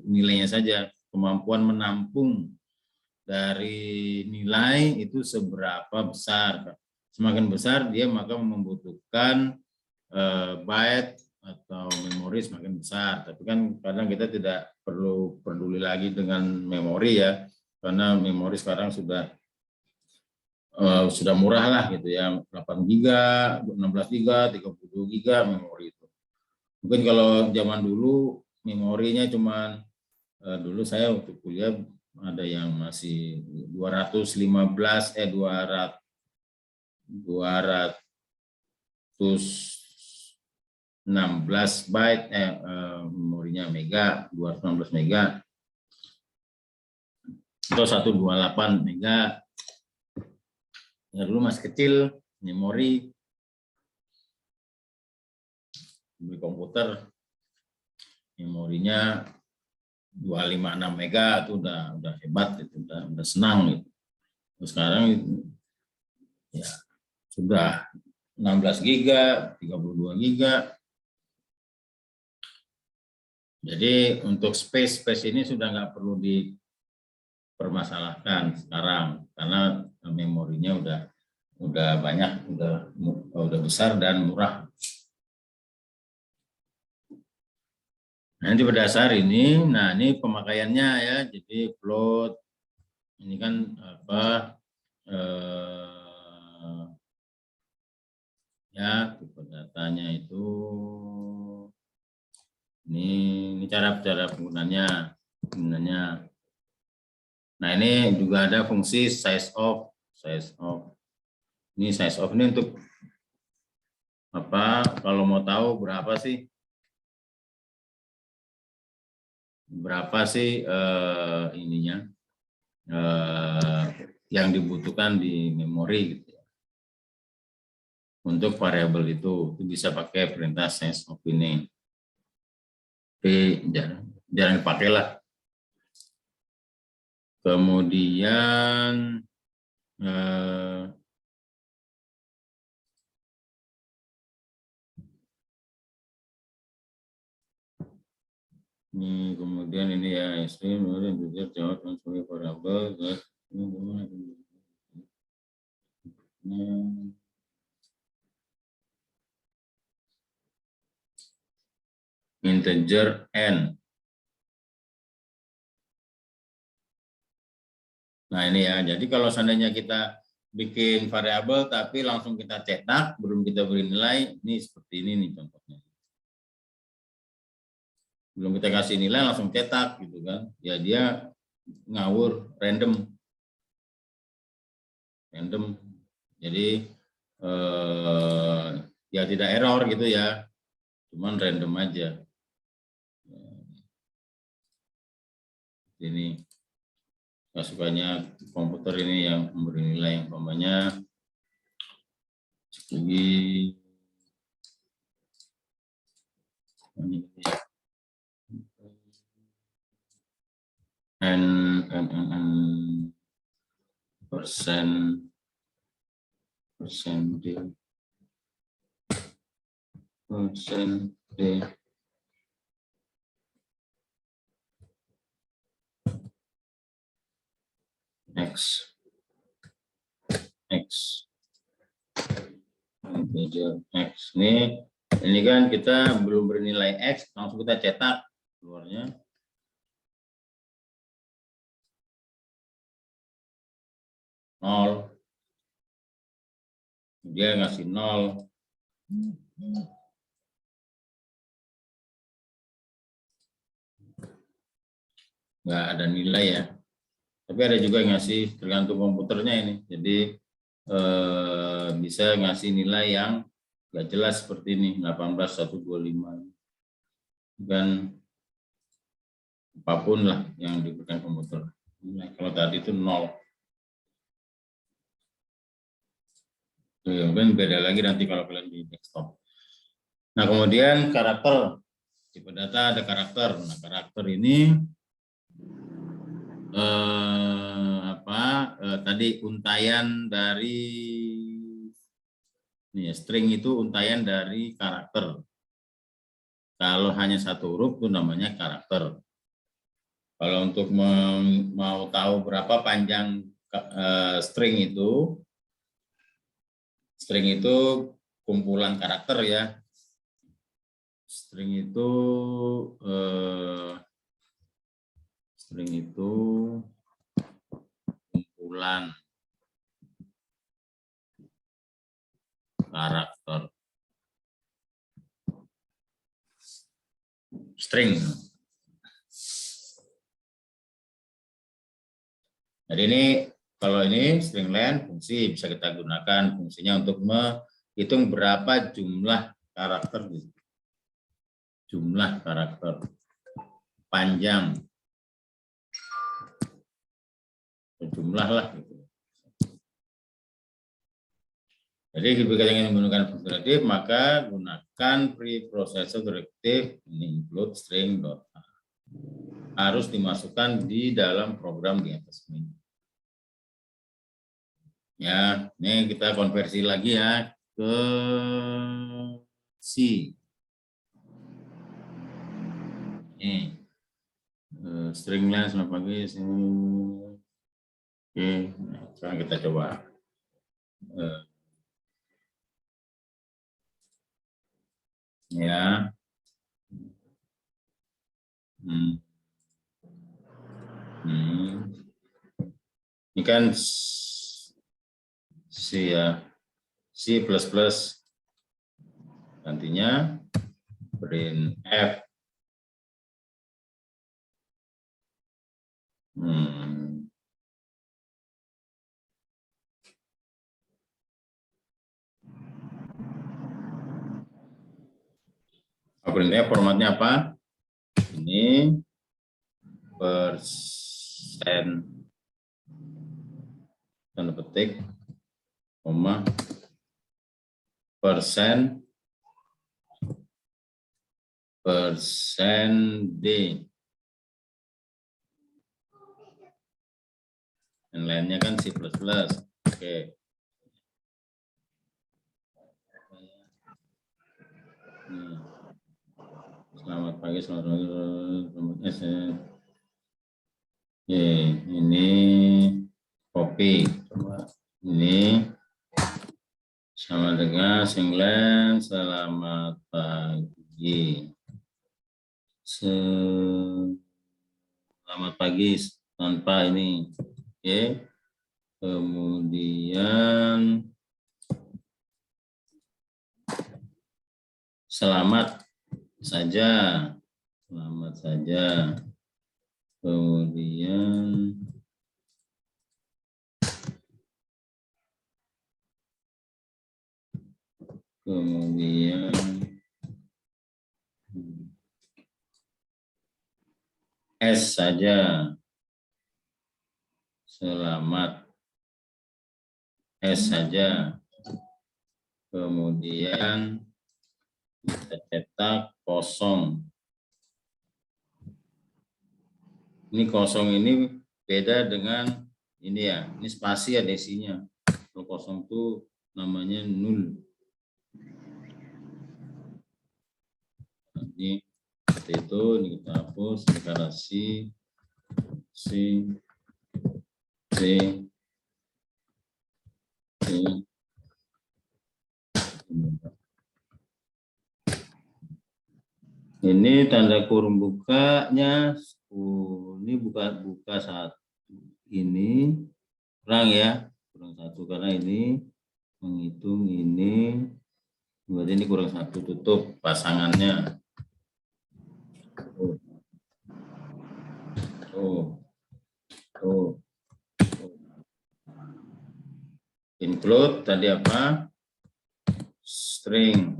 nilainya saja. Kemampuan menampung dari nilai itu seberapa besar. Semakin besar dia maka membutuhkan byte atau memori semakin besar. Tapi kan kadang kita tidak perlu peduli lagi dengan memori ya, karena memori sekarang sudah murah lah gitu ya, 8 giga, 16 giga, 32 giga memori itu. Mungkin kalau zaman dulu memorinya cuman dulu saya waktu kuliah ada yang masih 216 byte memorinya mega, 216 mega atau 128 mega. Ya, dulu masih kecil memori di komputer memorinya 256 mega itu udah hebat, itu udah senang gitu. Terus sekarang itu ya sudah 16 giga, 32 giga. Jadi untuk space ini sudah nggak perlu dipermasalahkan sekarang karena memorinya udah banyak, udah besar dan murah. Nah, ini berdasar ini, nah ini pemakaiannya ya, jadi float, ini kan apa, ya tipe datanya itu, ini cara penggunanya. Nah ini juga ada fungsi size of. Ini size of ini untuk apa, kalau mau tahu berapa sih ininya yang dibutuhkan di memori gitu ya. untuk variabel itu bisa pakai perintah sense of ini. Tapi jangan dipakai lah. Kemudian kemudian ini ya, stream kemudian juga jawab sebagai variabel. Integer n. Nah ini ya, jadi kalau seandainya kita bikin variabel tapi langsung kita cetak, belum kita beri nilai, ini seperti ini nih contohnya. Belum kita kasih nilai langsung cetak gitu kan, ya dia ngawur, random. Jadi ya tidak error gitu ya, cuman random aja. Ini sukanya komputer ini yang memberi nilai yang umpamanya segi n persen d x integer x. Ini kan kita belum bernilai x, langsung kita cetak keluarnya nol. Dia ngasih 0. Nggak ada nilai ya. Tapi ada juga yang ngasih, tergantung komputernya ini. Jadi bisa ngasih nilai yang nggak jelas seperti ini, 18.125. Dan apapun lah yang diberikan komputer. Nah, kalau tadi itu 0. Kemudian beda lagi nanti kalau kalian di desktop. Nah kemudian karakter. Tipe data ada karakter. Nah karakter ini tadi untaian dari string itu untaian dari karakter. Kalau hanya satu huruf itu namanya karakter. Kalau untuk mau tahu berapa panjang string itu kumpulan karakter ya. String itu kumpulan karakter. String. Jadi ini kalau ini string len fungsi bisa kita gunakan fungsinya untuk menghitung berapa jumlah karakter. Jumlah karakter panjang. Jumlah lah gitu. Jadi jika ingin menggunakan fungsi relatif maka gunakan preprocessor directive include string data. Harus dimasukkan di dalam program di atas ini. Ya, ini kita konversi lagi ya ke C. Ini string length sama pagi sini. Oke, nah, sekarang kita coba. Ya. Ini kan C ya, C++. Nantinya print F. Print F formatnya apa? Ini persen tanda petik, koma persen D. Yang lainnya kan C++. Oke. Selamat pagi, selamat ini kopi. Ini sama dengan singlen. Selamat pagi. Selamat pagi tanpa ini. Oke. Kemudian selamat saja. Selamat saja. Kemudian S saja. Selamat. S saja. Kemudian kita cetak kosong. Ini kosong ini beda dengan ini ya. Ini spasi ada isinya. Kalau kosong itu namanya nul. Ini seperti itu. Ini kita hapus. Deklarasi C. Ini tanda kurung bukanya. Ini buka satu. Ini kurang ya, kurang satu karena ini menghitung ini. Berarti ini kurang satu, tutup pasangannya. Include tadi apa? String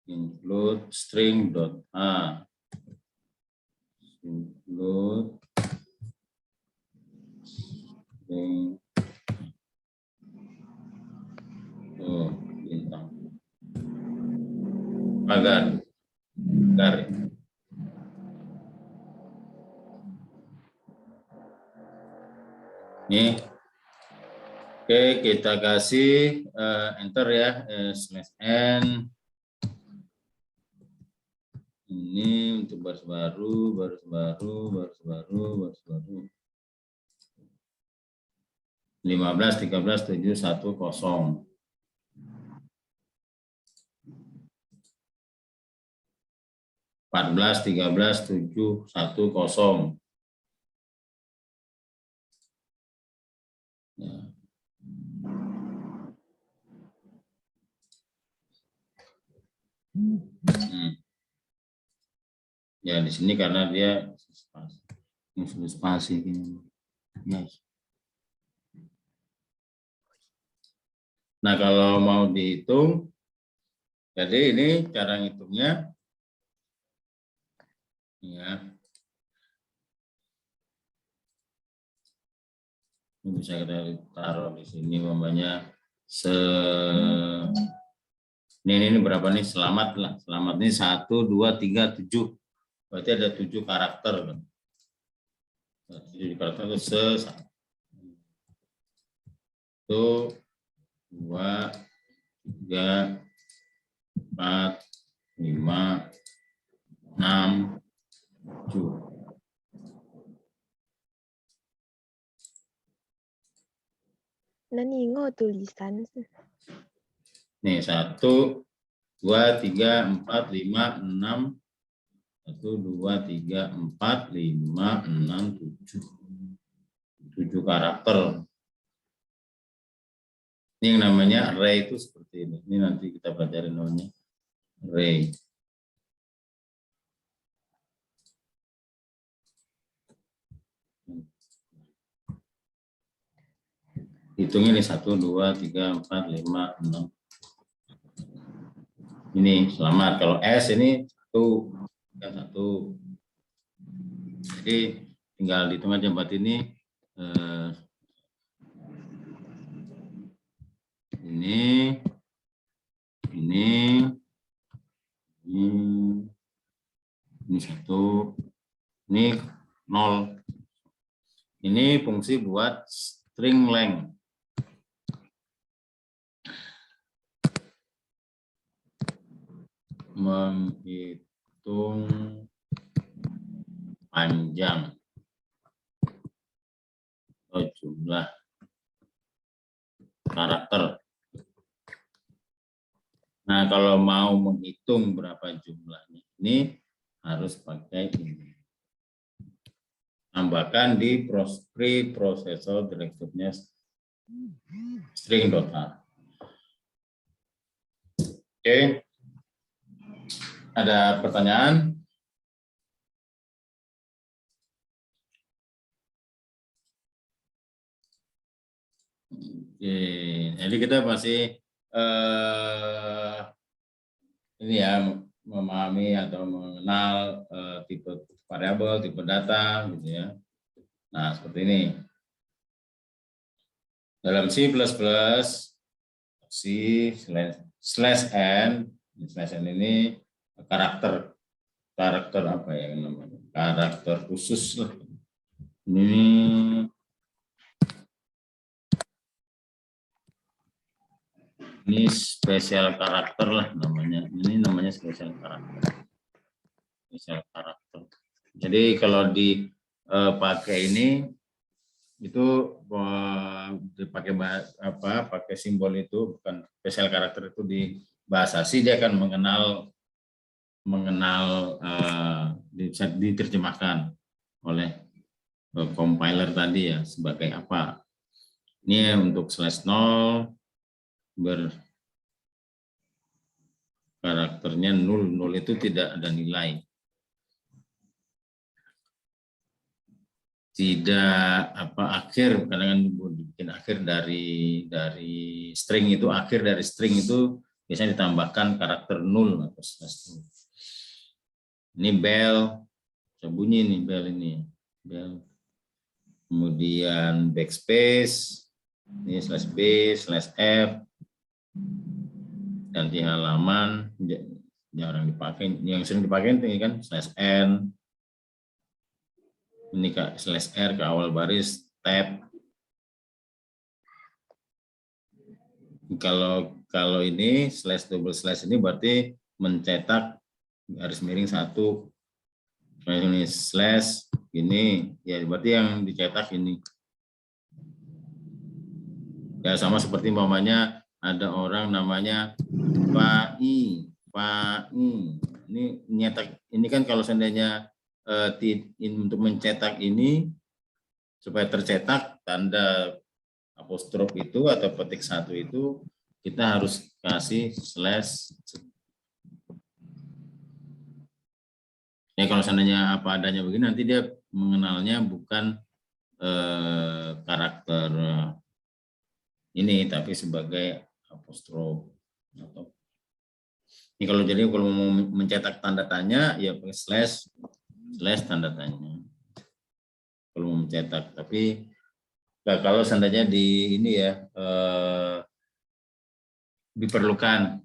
include string dot a include string bintang pagar nih. Oke, kita kasih enter ya, /n. Ini untuk baris baru. 15, 13, 7, 1, 0. (14, 13, 7, 1, 0). Ya. Ya di sini karena dia spasi ini. Yes. Nah kalau mau dihitung, jadi ini cara ngitungnya, ya. Ini bisa kita taruh di sini, umpamanya ini berapa nih? Selamat lah, selamat ini 1, 2, 3, 7. Berarti ada 7 karakter kan. 7 karakter itu 1, 2, 3, 4, 5, 6, 7.
Nani tulisan.
Nih 1, 2, 3, 4, 5, 6. 1, 2, 3, 4, 5, 6, 7 karakter. Ini yang namanya array itu seperti ini. Ini nanti kita pelajari namanya array. Hitungnya ini 1, 2, 3, 4, 5, 6. Ini selamat. Kalau S ini 1. Jadi tinggal dihitung aja buat ini ini, ini 1, ini 0. Ini fungsi buat string length. Menghitung panjang atau jumlah karakter. Nah, kalau mau menghitung berapa jumlahnya, ini harus pakai ini. Tambahkan di preprocessor direkturnya string.h. Oke. Ada pertanyaan? Oke, jadi kita masih ini ya, memahami atau mengenal tipe variabel, tipe data, gitu ya. Nah, seperti ini. Dalam C++, C/n ini karakter apa ya namanya? Karakter khusus lah. Ini spesial karakter lah namanya. Ini namanya spesial karakter. Spesial karakter. Jadi kalau dipakai ini itu dipakai pakai simbol itu, bukan spesial karakter itu di bahasa C, dia akan mengenal bisa diterjemahkan oleh compiler tadi ya sebagai apa. Ini untuk /0 karakternya 0 itu tidak ada nilai, tidak akhir, kadang-kadang dibikin akhir dari string itu, akhir dari string itu biasanya ditambahkan karakter 0 atau /0. Ini bell, bunyi nih bell ini, bell. Kemudian backspace, ini /b/f, ganti halaman, jarang dipakai. Yang sering dipakai ini kan /n, ini /r ke awal baris, tab. Kalau ini // ini berarti mencetak garis miring 1. Ini slash ini ya berarti yang dicetak ini. Ya sama seperti umpamanya ada orang namanya Pai. Ini nyetak, ini kan kalau seandainya untuk mencetak ini supaya tercetak tanda apostrof itu atau petik 1 itu kita harus kasih slash. Ya kalau seandainya apa adanya begini, nanti dia mengenalnya bukan karakter ini tapi sebagai apostrof. Ini kalau mau mencetak tanda tanya ya pakai slash tanda tanya. Kalau mau mencetak, tapi kalau seandainya di ini ya diperlukan.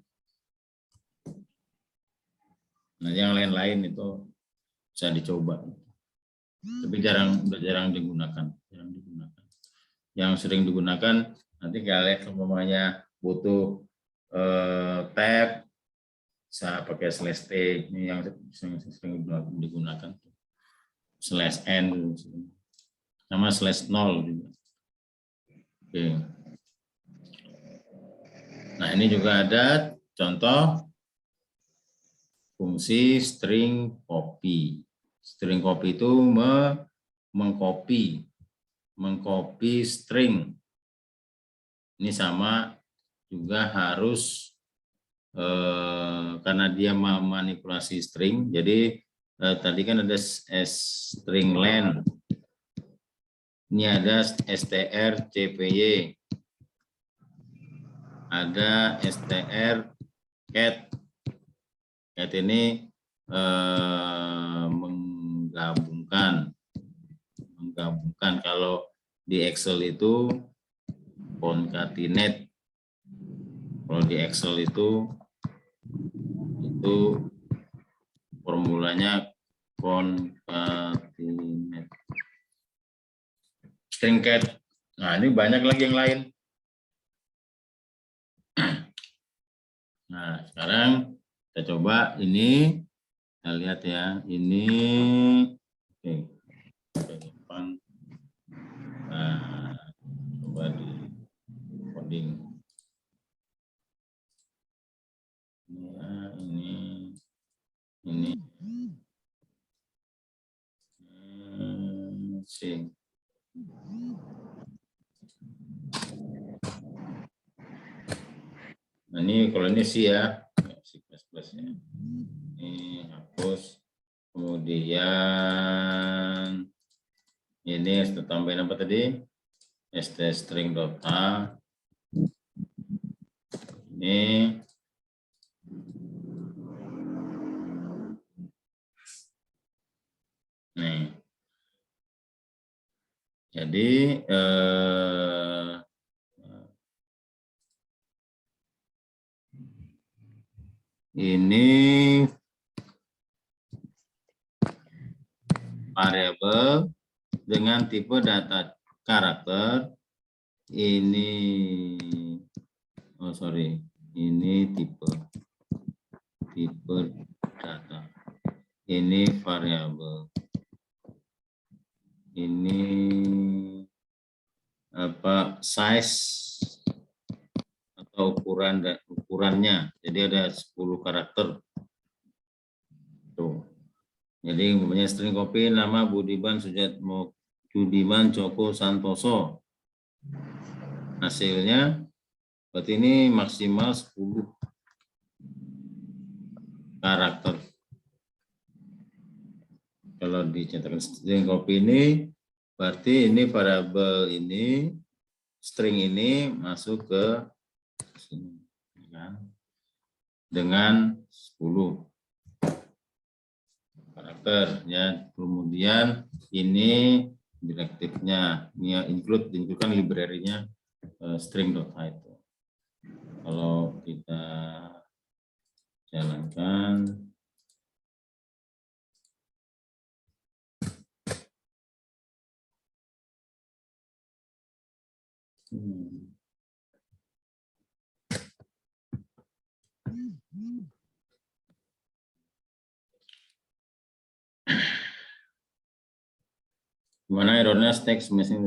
Nah, yang lain-lain itu bisa dicoba, tapi jarang digunakan. Yang sering digunakan nanti kalian umpamanya butuh tab, bisa pakai /t. Ini yang sering digunakan. /n sama /0 juga. Oke. Nah, ini juga ada contoh fungsi string copy. String copy itu mengcopy string. Ini sama juga harus karena dia memanipulasi string. Jadi tadi kan ada string len. Ini ada strcpy. Ada str_cat. Cat ini menggabungkan. Kalau di Excel itu concatenate. Kalau di Excel itu formulanya concatenate string cat. Nah, ini banyak lagi yang lain. Nah, sekarang kita coba ini. Kita lihat ya, ini oke. Depan. Nah, coba di coding. Ya, ini. Sing. Nah, ini kalau ini sih ya, C++ ya. Ini hapus. Kemudian ini kita tambahin apa tadi? string.a. Ini nih. Jadi ini variabel dengan tipe data karakter. Ini ini tipe data. Ini variabel. Ini apa size atau ukurannya. Jadi ada 10 karakter. Tuh. Jadi umpamanya string copy nama Budiman Joko Santoso. Hasilnya berarti ini maksimal 10 karakter. Kalau dicetakkan string copy ini berarti ini variabel ini string ini masuk ke sini kan, dengan 10 karakter ya. Kemudian ini direktifnya, ini include-kan library-nya string.h itu. Kalau kita jalankan gimana errornya text missing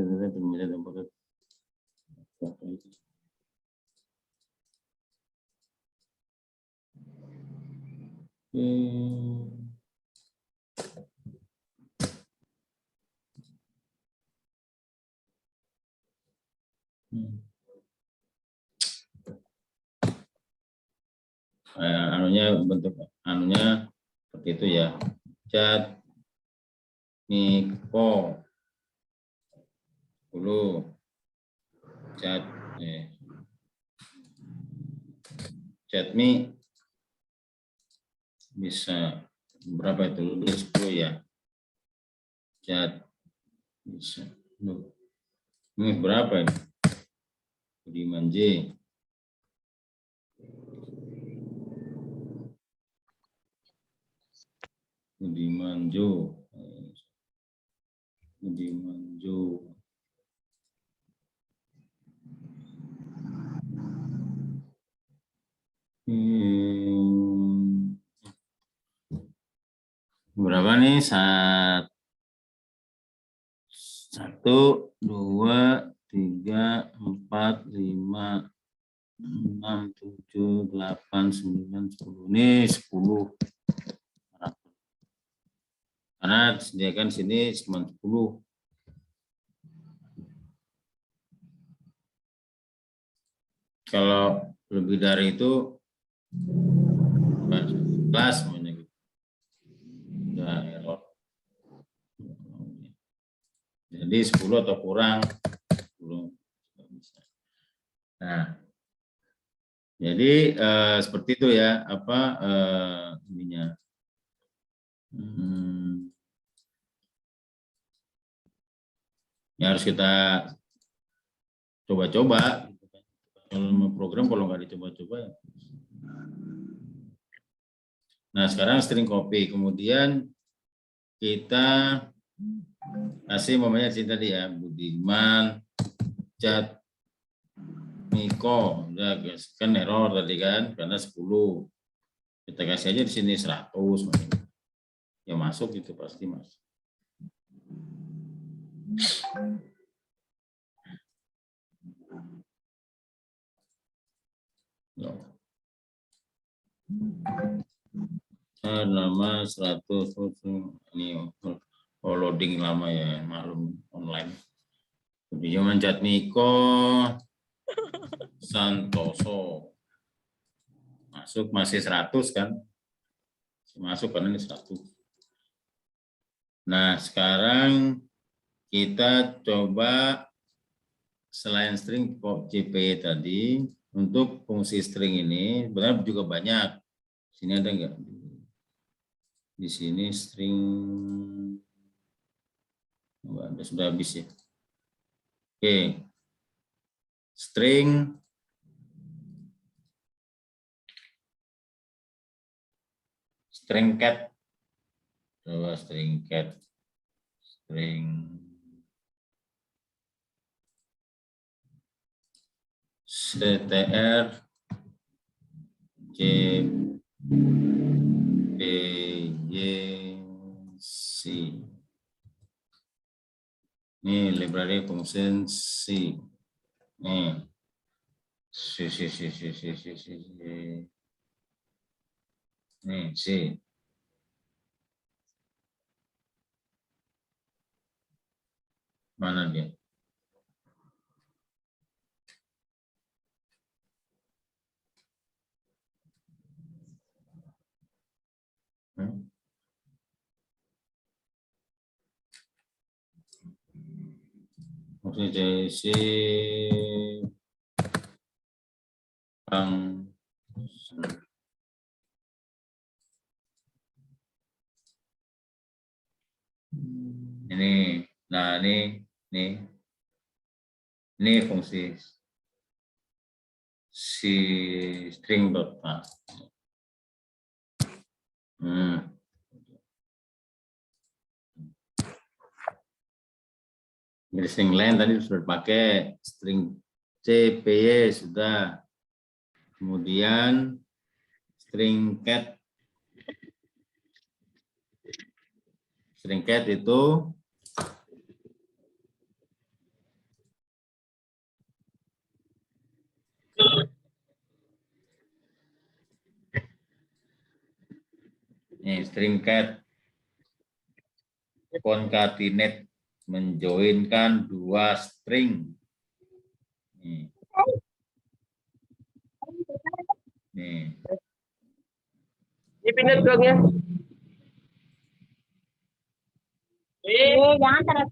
anunya bentuk anunya seperti itu ya. Chat Miko 10 chatme bisa berapa itu? 10 ya. Chat bisa. Ini berapa ini? Budiman J. Budiman Jo. Budiman Jo. Berapa nih? 1, 2, 3, 4, 5, 6, 7, 8, 9, 10. Ini 10. Karena disediakan sini cuma 10. Kalau lebih dari itu kelas gitu. Udah error. Jadi 10 atau kurang 10. Nah, jadi seperti itu ya apa ininya. Ya harus kita coba-coba. Kalau mau program, kalau nggak dicoba-coba ya. Nah, sekarang string copy. Kemudian kita kasih momennya di sini tadi ya, Budiman, Jat, Miko. Udah, kan error tadi kan, karena 10. Kita kasih aja di sini 100. Ya masuk itu pasti masuk. Nama 100 ini loading lama ya, maklum online. Kemudian Jatmiko Santoso masuk, masih 100 kan, masuk karena ini 100. Nah sekarang kita coba selain string CPY tadi, untuk fungsi string ini sebenarnya juga banyak. Sini ada enggak? Di sini string sudah habis ya. Oke. String cat. Coba string cat. String CTR C P Y C. Ini library function C. Nih. C. Nih, C. Mana dia? Oke, JC Bang ini, nah ini fungsi si string dot. Jadi string lain tadi sudah pakai, string CPY sudah. Kemudian string cat. String cat itu ini string cat concatenate, menjoinkan dua string. Nih.
Dipindah gongnya. Jangan terlalu.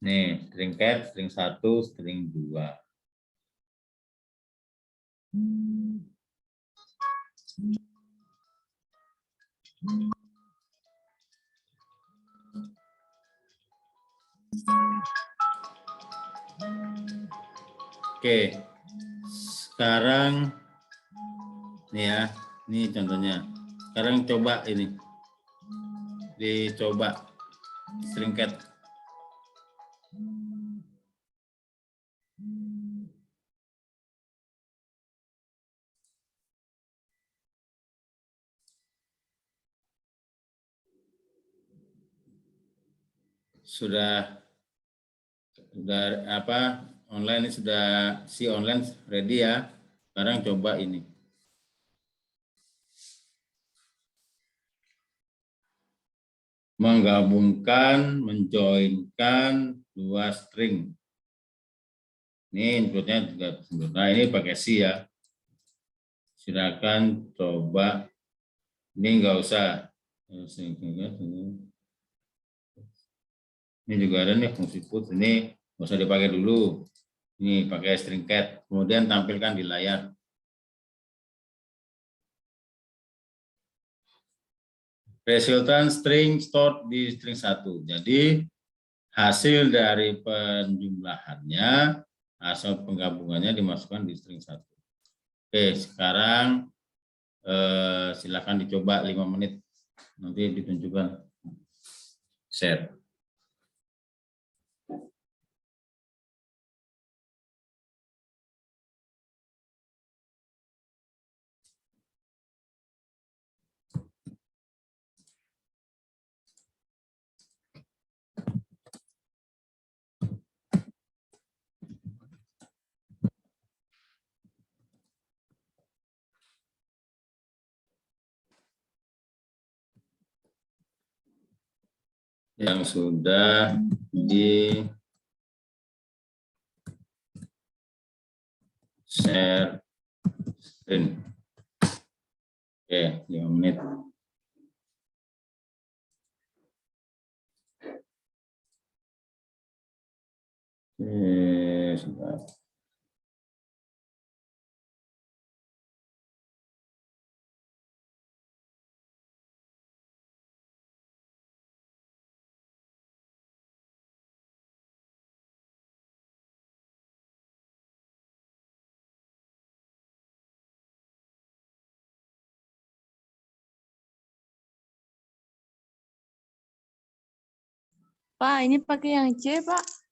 Nih, string cat, string 1, string 2. Oke, sekarang nih ya, ini contohnya. Sekarang coba ini, dicoba string cat. Sudah apa online ini sudah si online ready ya. Sekarang coba ini. Menggabungkan, menjoinkan dua string. Ini inputnya juga. Nah ini pakai C ya. Silakan coba. Ini enggak usah. Ini juga ada nih fungsi put, ini nggak usah dipakai dulu. Ini pakai string cat, kemudian tampilkan di layar. Resultant string stored di string 1. Jadi hasil dari penjumlahannya, hasil penggabungannya dimasukkan di string 1. Oke, sekarang silakan dicoba 5 menit. Nanti ditunjukkan. Share. Yang sudah di share screen. Oke, 5 menit. Oke, sudah.
Pak, ini pakai yang C, Pak.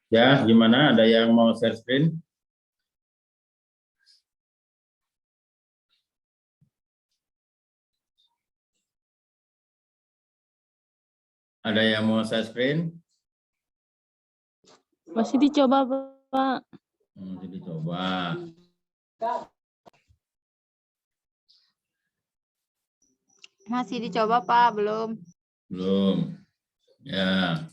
Ya, gimana? Ada yang mau share screen? Ada yang mau share screen?
Masih dicoba, Pak.
Jadi dicoba.
Masih dicoba, Pak, belum.
Belum. Ya.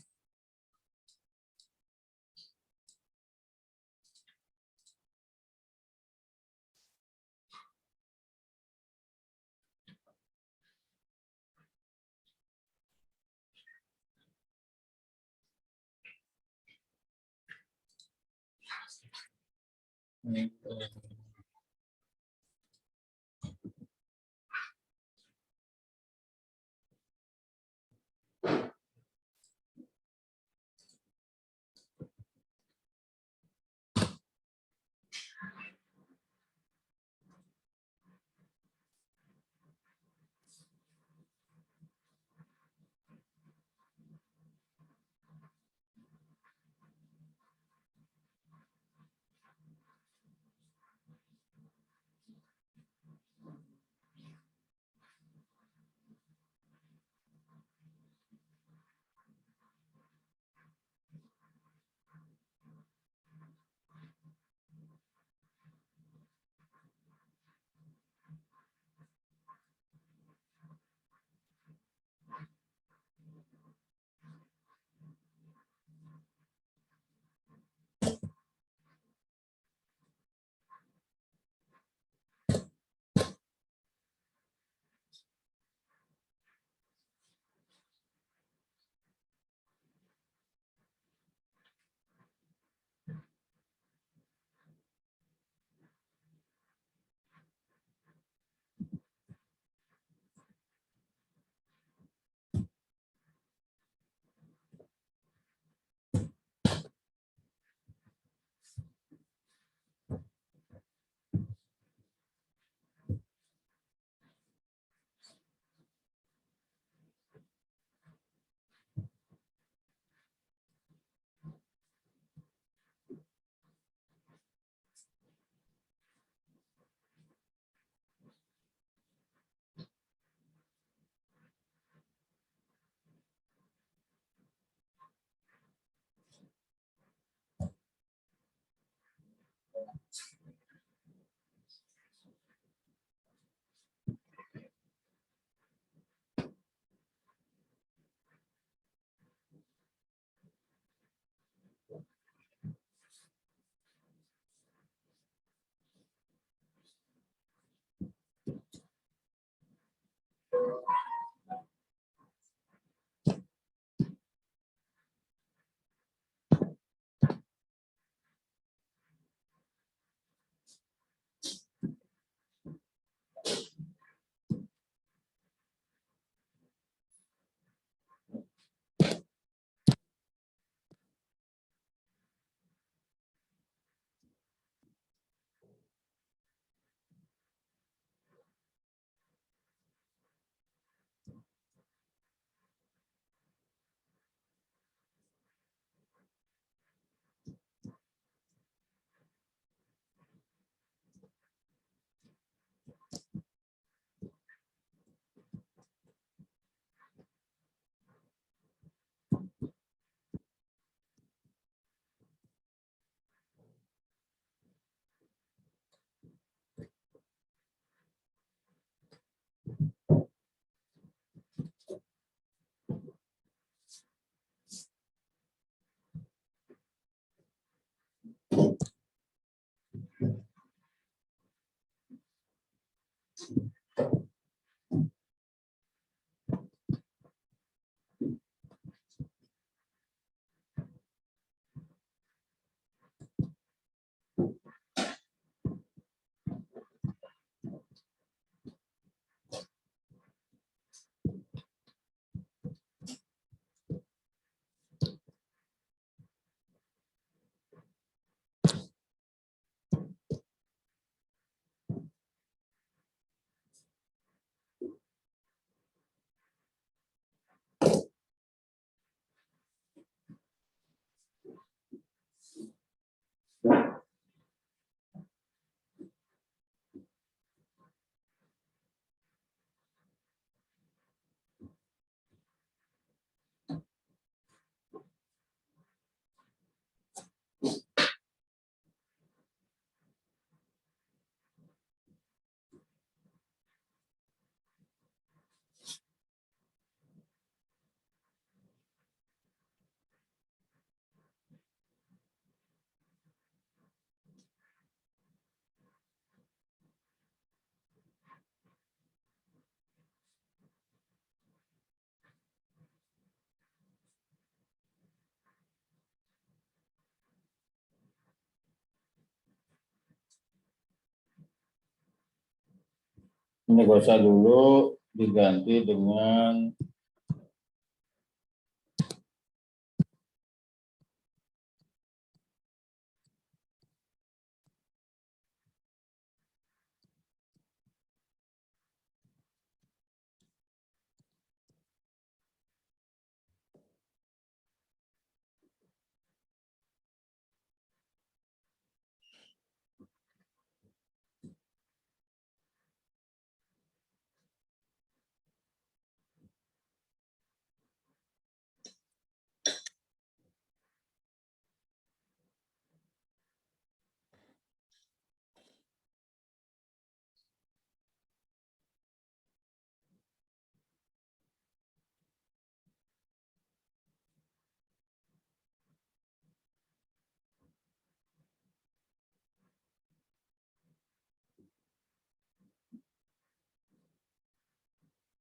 Ini gak usah dulu, diganti dengan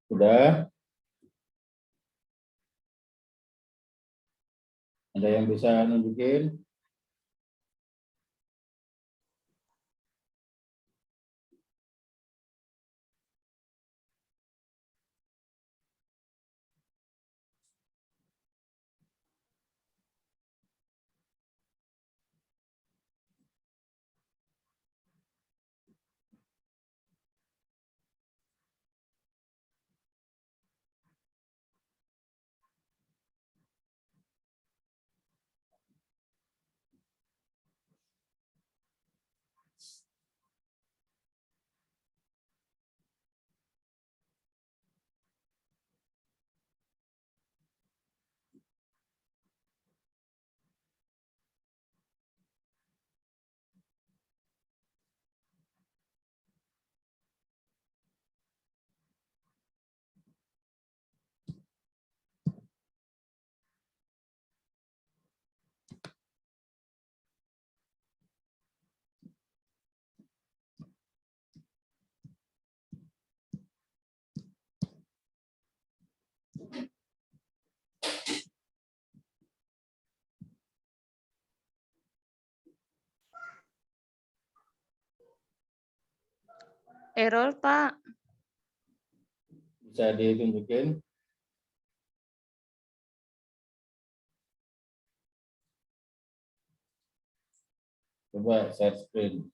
udah. Ada yang bisa nunjukin?
Error, Pak.
Bisa ditunjukin? Coba share screen.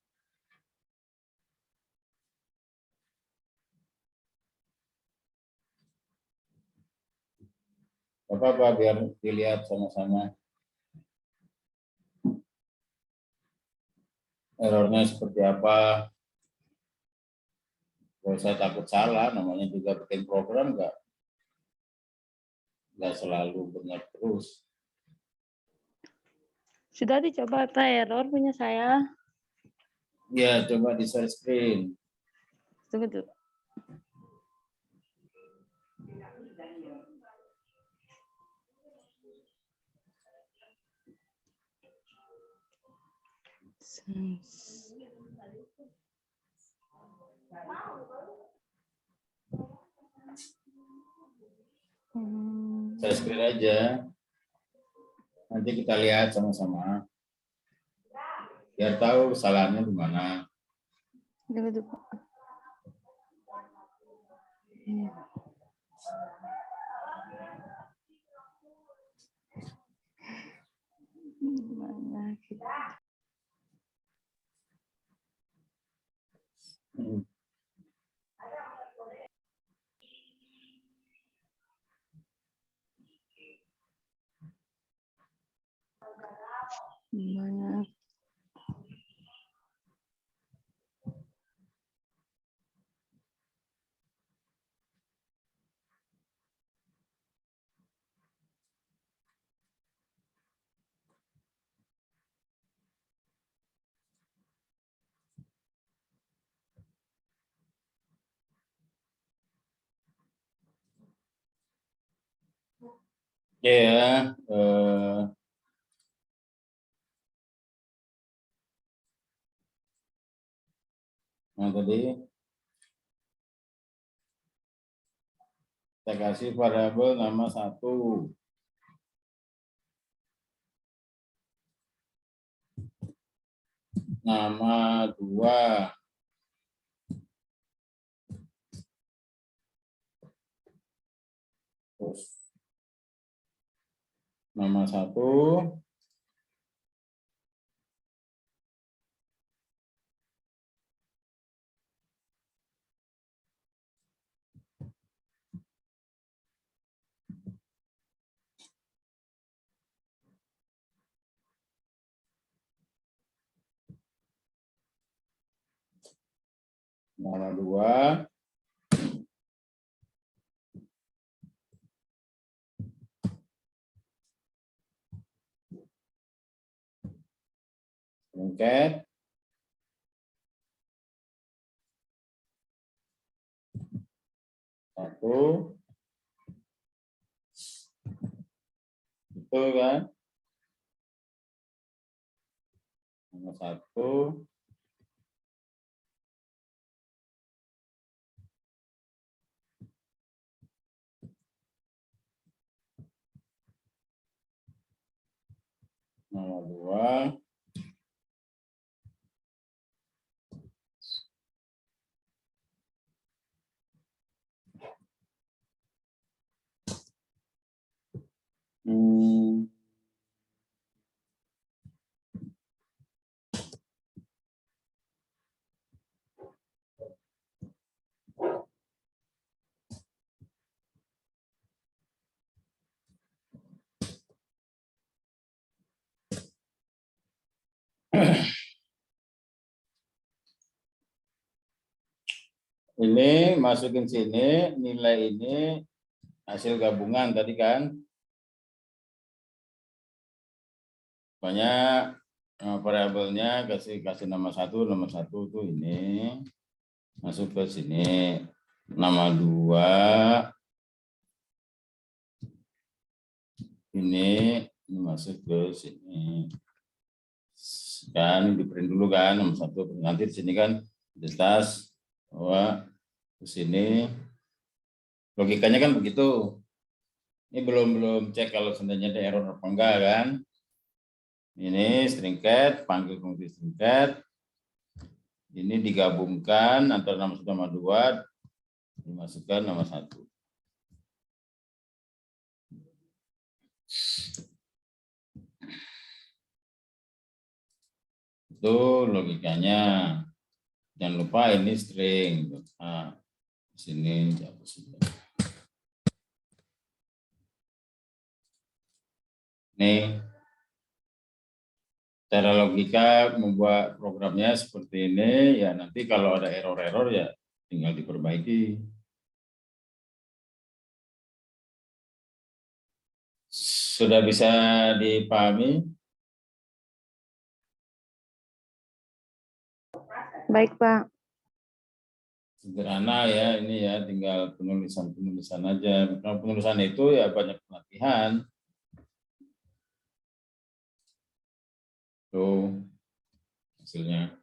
Apa-apa biar dilihat sama-sama. Errornya seperti apa? Kalau saya takut salah, namanya juga bikin program nggak selalu benar terus.
Sudah dicoba, Pak. Error punya saya.
Ya, coba di share screen.
Tunggu dulu.
Share screen aja. Nanti kita lihat sama-sama. Biar tahu kesalahannya di mana.
Tunggu dulu, Pak. Mana kita? Mana?
Ya, yang tadi saya kasih variabel nama 1, nama 2, Terus nama 1. Nama 2. Lengket. 1. Betul kan? Nama 1. Nama 2. Ini masukin sini, nilai ini hasil gabungan tadi kan. Banyak variabelnya kasih nama 1 tuh ini. Masuk ke sini. Nama 2 ini masuk ke sini. Kan di print dulu kan nomor 1, nanti di sini kan identitas bahwa ke sini logikanya kan begitu. Ini belum cek kalau seandainya ada error apa enggak kan. Ini string cat, panggil kemudian string cat. Ini digabungkan antara nama 1 sama 2, dimasukkan nama 1. Itu logikanya. Jangan lupa ini string. Nah, sini dihapus. Nih, cara logika membuat programnya seperti ini, ya nanti kalau ada error-error ya tinggal diperbaiki. Sudah bisa dipahami?
Baik, Pak.
Sederhana ya, ini ya tinggal penulisan aja. Kalau penulisan itu ya banyak pelatihan. Tuh hasilnya.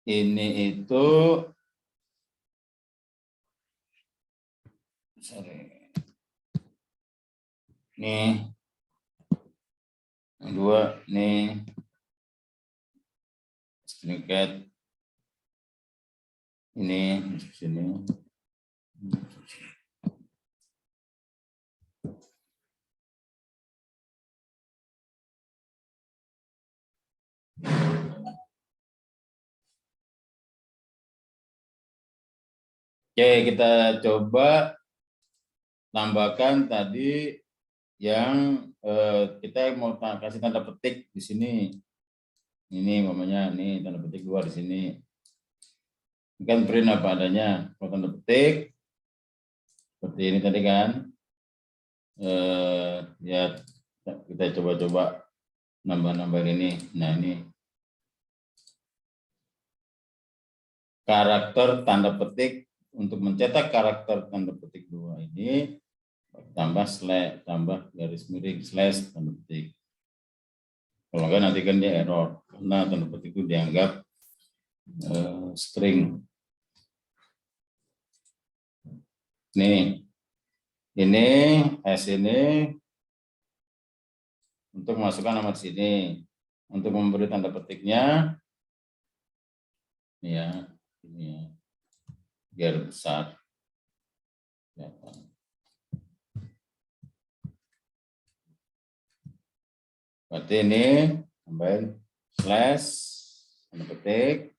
Ini itu sorry. Nih. Yang 2 nih. String cat. Ini masuk sini. Oke, kita coba tambahkan tadi yang kita mau kasih tanda petik di sini. Ini namanya nih tanda petik 2 di sini. Ini kan print apa adanya. Kalau tanda petik seperti ini tadi kan. Ya kita coba-coba nambah ini. Nah, ini karakter tanda petik. Untuk mencetak karakter tanda petik 2 ini tambah slash, tambah garis miring slash tanda petik. Kalau enggak nanti kan dia error karena tanda petik itu dianggap string. Nih, ini S ini untuk masukkan nama di sini. Untuk memberi tanda petiknya, ya ini ya, biar besar. Berarti ini tambahin slash, tanda petik,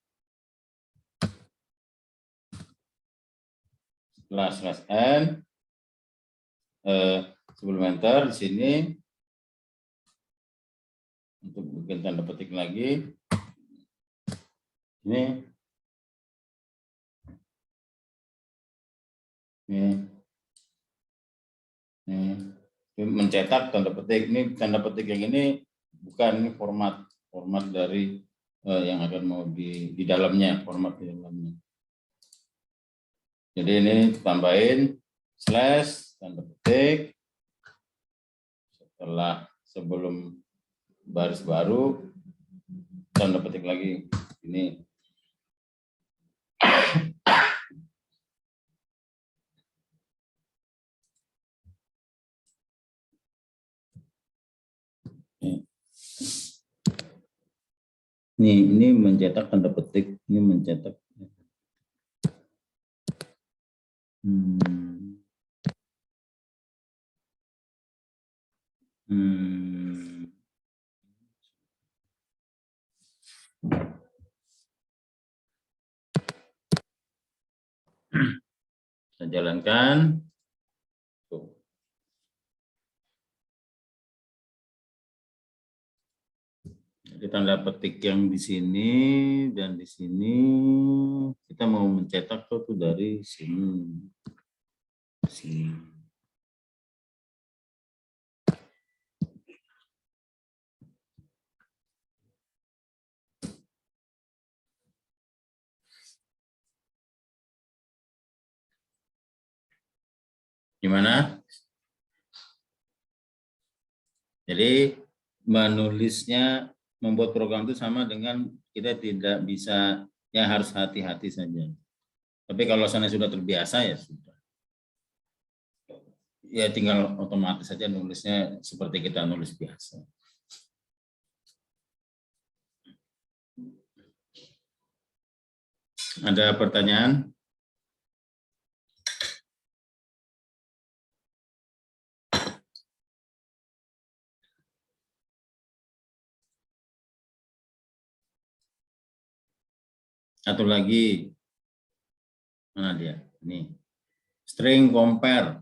setelah slash n, sebelum enter di sini untuk bikin tanda petik lagi, ini mencetak tanda petik. Ini tanda petik yang ini bukan, ini format dari yang akan mau di dalamnya, format di dalamnya. Jadi ini tambahin slash tanda petik setelah sebelum baris baru tanda petik lagi ini. Ini mencetak tanda petik, ini mencetak. Kita jalankan. Tuh. Jadi tanda petik yang di sini dan di sini kita mau mencetak tuh dari sini. Sini. Gimana? Jadi menulisnya, membuat program itu sama dengan kita tidak bisa, ya harus hati-hati saja. Tapi kalau sana sudah terbiasa ya sudah. Ya tinggal otomatis saja nulisnya seperti kita nulis biasa. Ada pertanyaan? Satu lagi, mana dia? Ini string compare.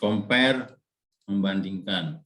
Compare, membandingkan.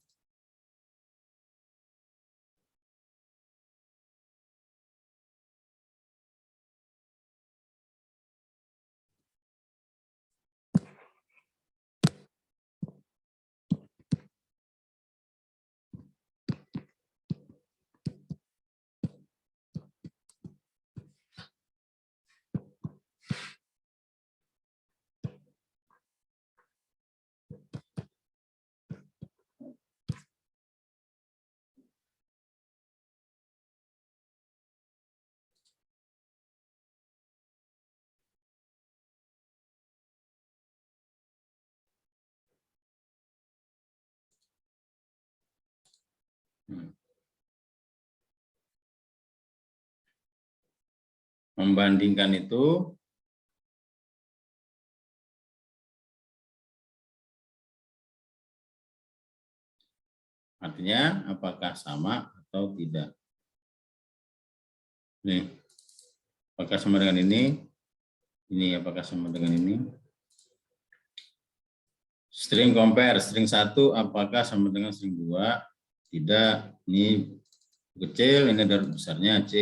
Membandingkan itu artinya apakah sama atau tidak. Nih, apakah sama dengan ini apakah sama dengan ini. String compare, string 1 apakah sama dengan string 2? Tidak, ini kecil, ini dari besarnya C.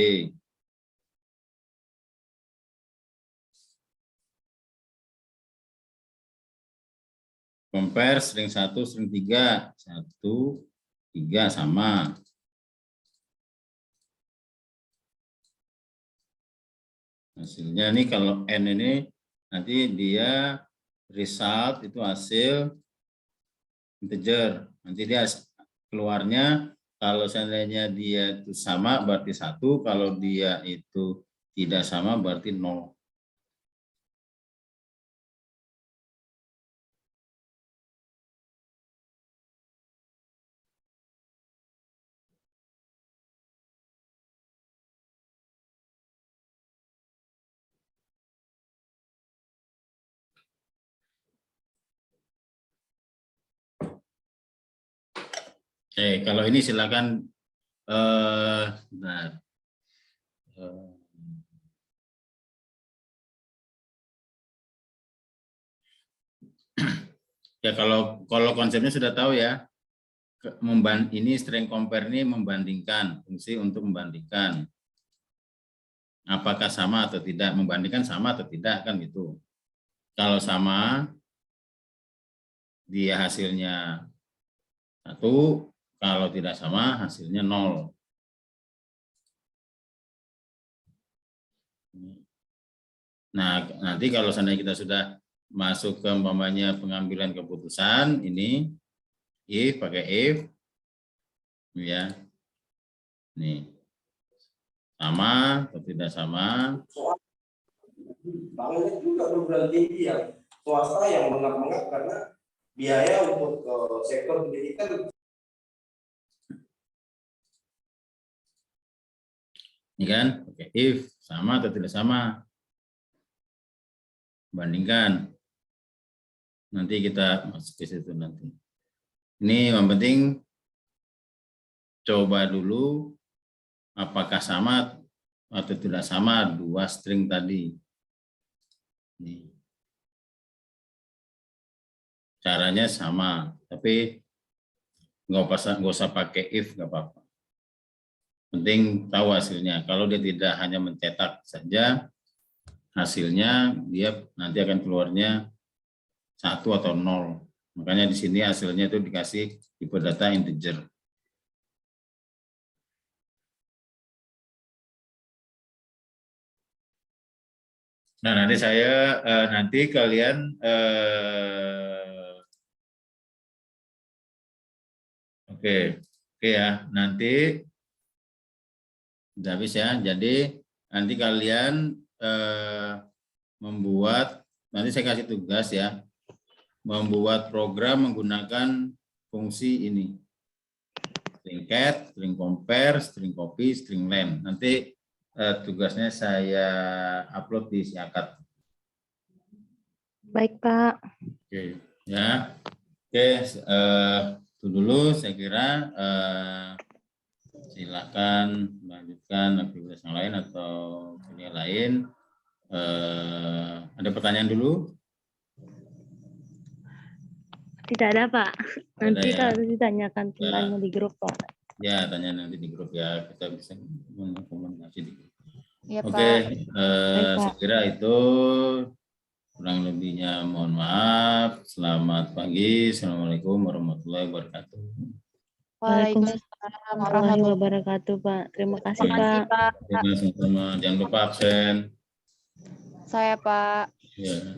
Compare string 1, string 3. 1, 3 sama. Hasilnya nih kalau N ini nanti dia result itu hasil integer. Nanti dia keluarnya kalau seandainya dia itu sama berarti 1, kalau dia itu tidak sama berarti 0. Oke, kalau ini silakan bentar. Ya kalau konsepnya sudah tahu ya. Ini strength compare ini membandingkan, fungsi untuk membandingkan apakah sama atau tidak, membandingkan sama atau tidak kan gitu. Kalau sama dia hasilnya 1, kalau tidak sama hasilnya 0. Nah, nanti kalau seandainya kita sudah masuk ke umpamanya pengambilan keputusan, ini if, pakai if, ya, nih, sama atau tidak sama.
Banyak juga perguruan tinggi yang swasta yang mengap-mengap karena biaya untuk sektor pendidikan.
Ini kan, oke, if sama atau tidak sama, bandingkan. Nanti kita masuk ke situ nanti. Ini yang penting coba dulu apakah sama atau tidak sama dua string tadi. Nih. Caranya sama, tapi nggak usah pakai if, nggak apa-apa. Penting tahu hasilnya. Kalau dia tidak hanya mencetak saja, hasilnya dia nanti akan keluarnya 1 atau 0. Makanya di sini hasilnya itu dikasih tipe data integer. Nah, nanti nanti kalian oke ya, nanti udah habis ya. Jadi nanti kalian membuat, nanti saya kasih tugas ya, membuat program menggunakan fungsi ini. String cat, string compare, string copy, string len. Nanti tugasnya saya upload di Siakat.
Baik, Pak.
Oke, ya. Oke, itu dulu saya kira. Silakan lanjutkan aktivitas yang lain atau kuliah lain. Ada pertanyaan dulu?
Tidak ada, Pak. Nanti
ya.
kalau ditanyakan tentangnya di grup, Pak.
Ya, tanya nanti di grup ya. Kita bisa komunikasi di grup.
Iya,
Oke,
Pak.
saya kira itu kurang lebihnya mohon maaf. Selamat pagi. Assalamualaikum warahmatullahi wabarakatuh.
Waalaikumsalam
Warahmatullahi wabarakatuh, Pak. Terima kasih, Pak.
Terima kasih sama-sama. Jangan lupa absen.
Saya, Pak.
Ya.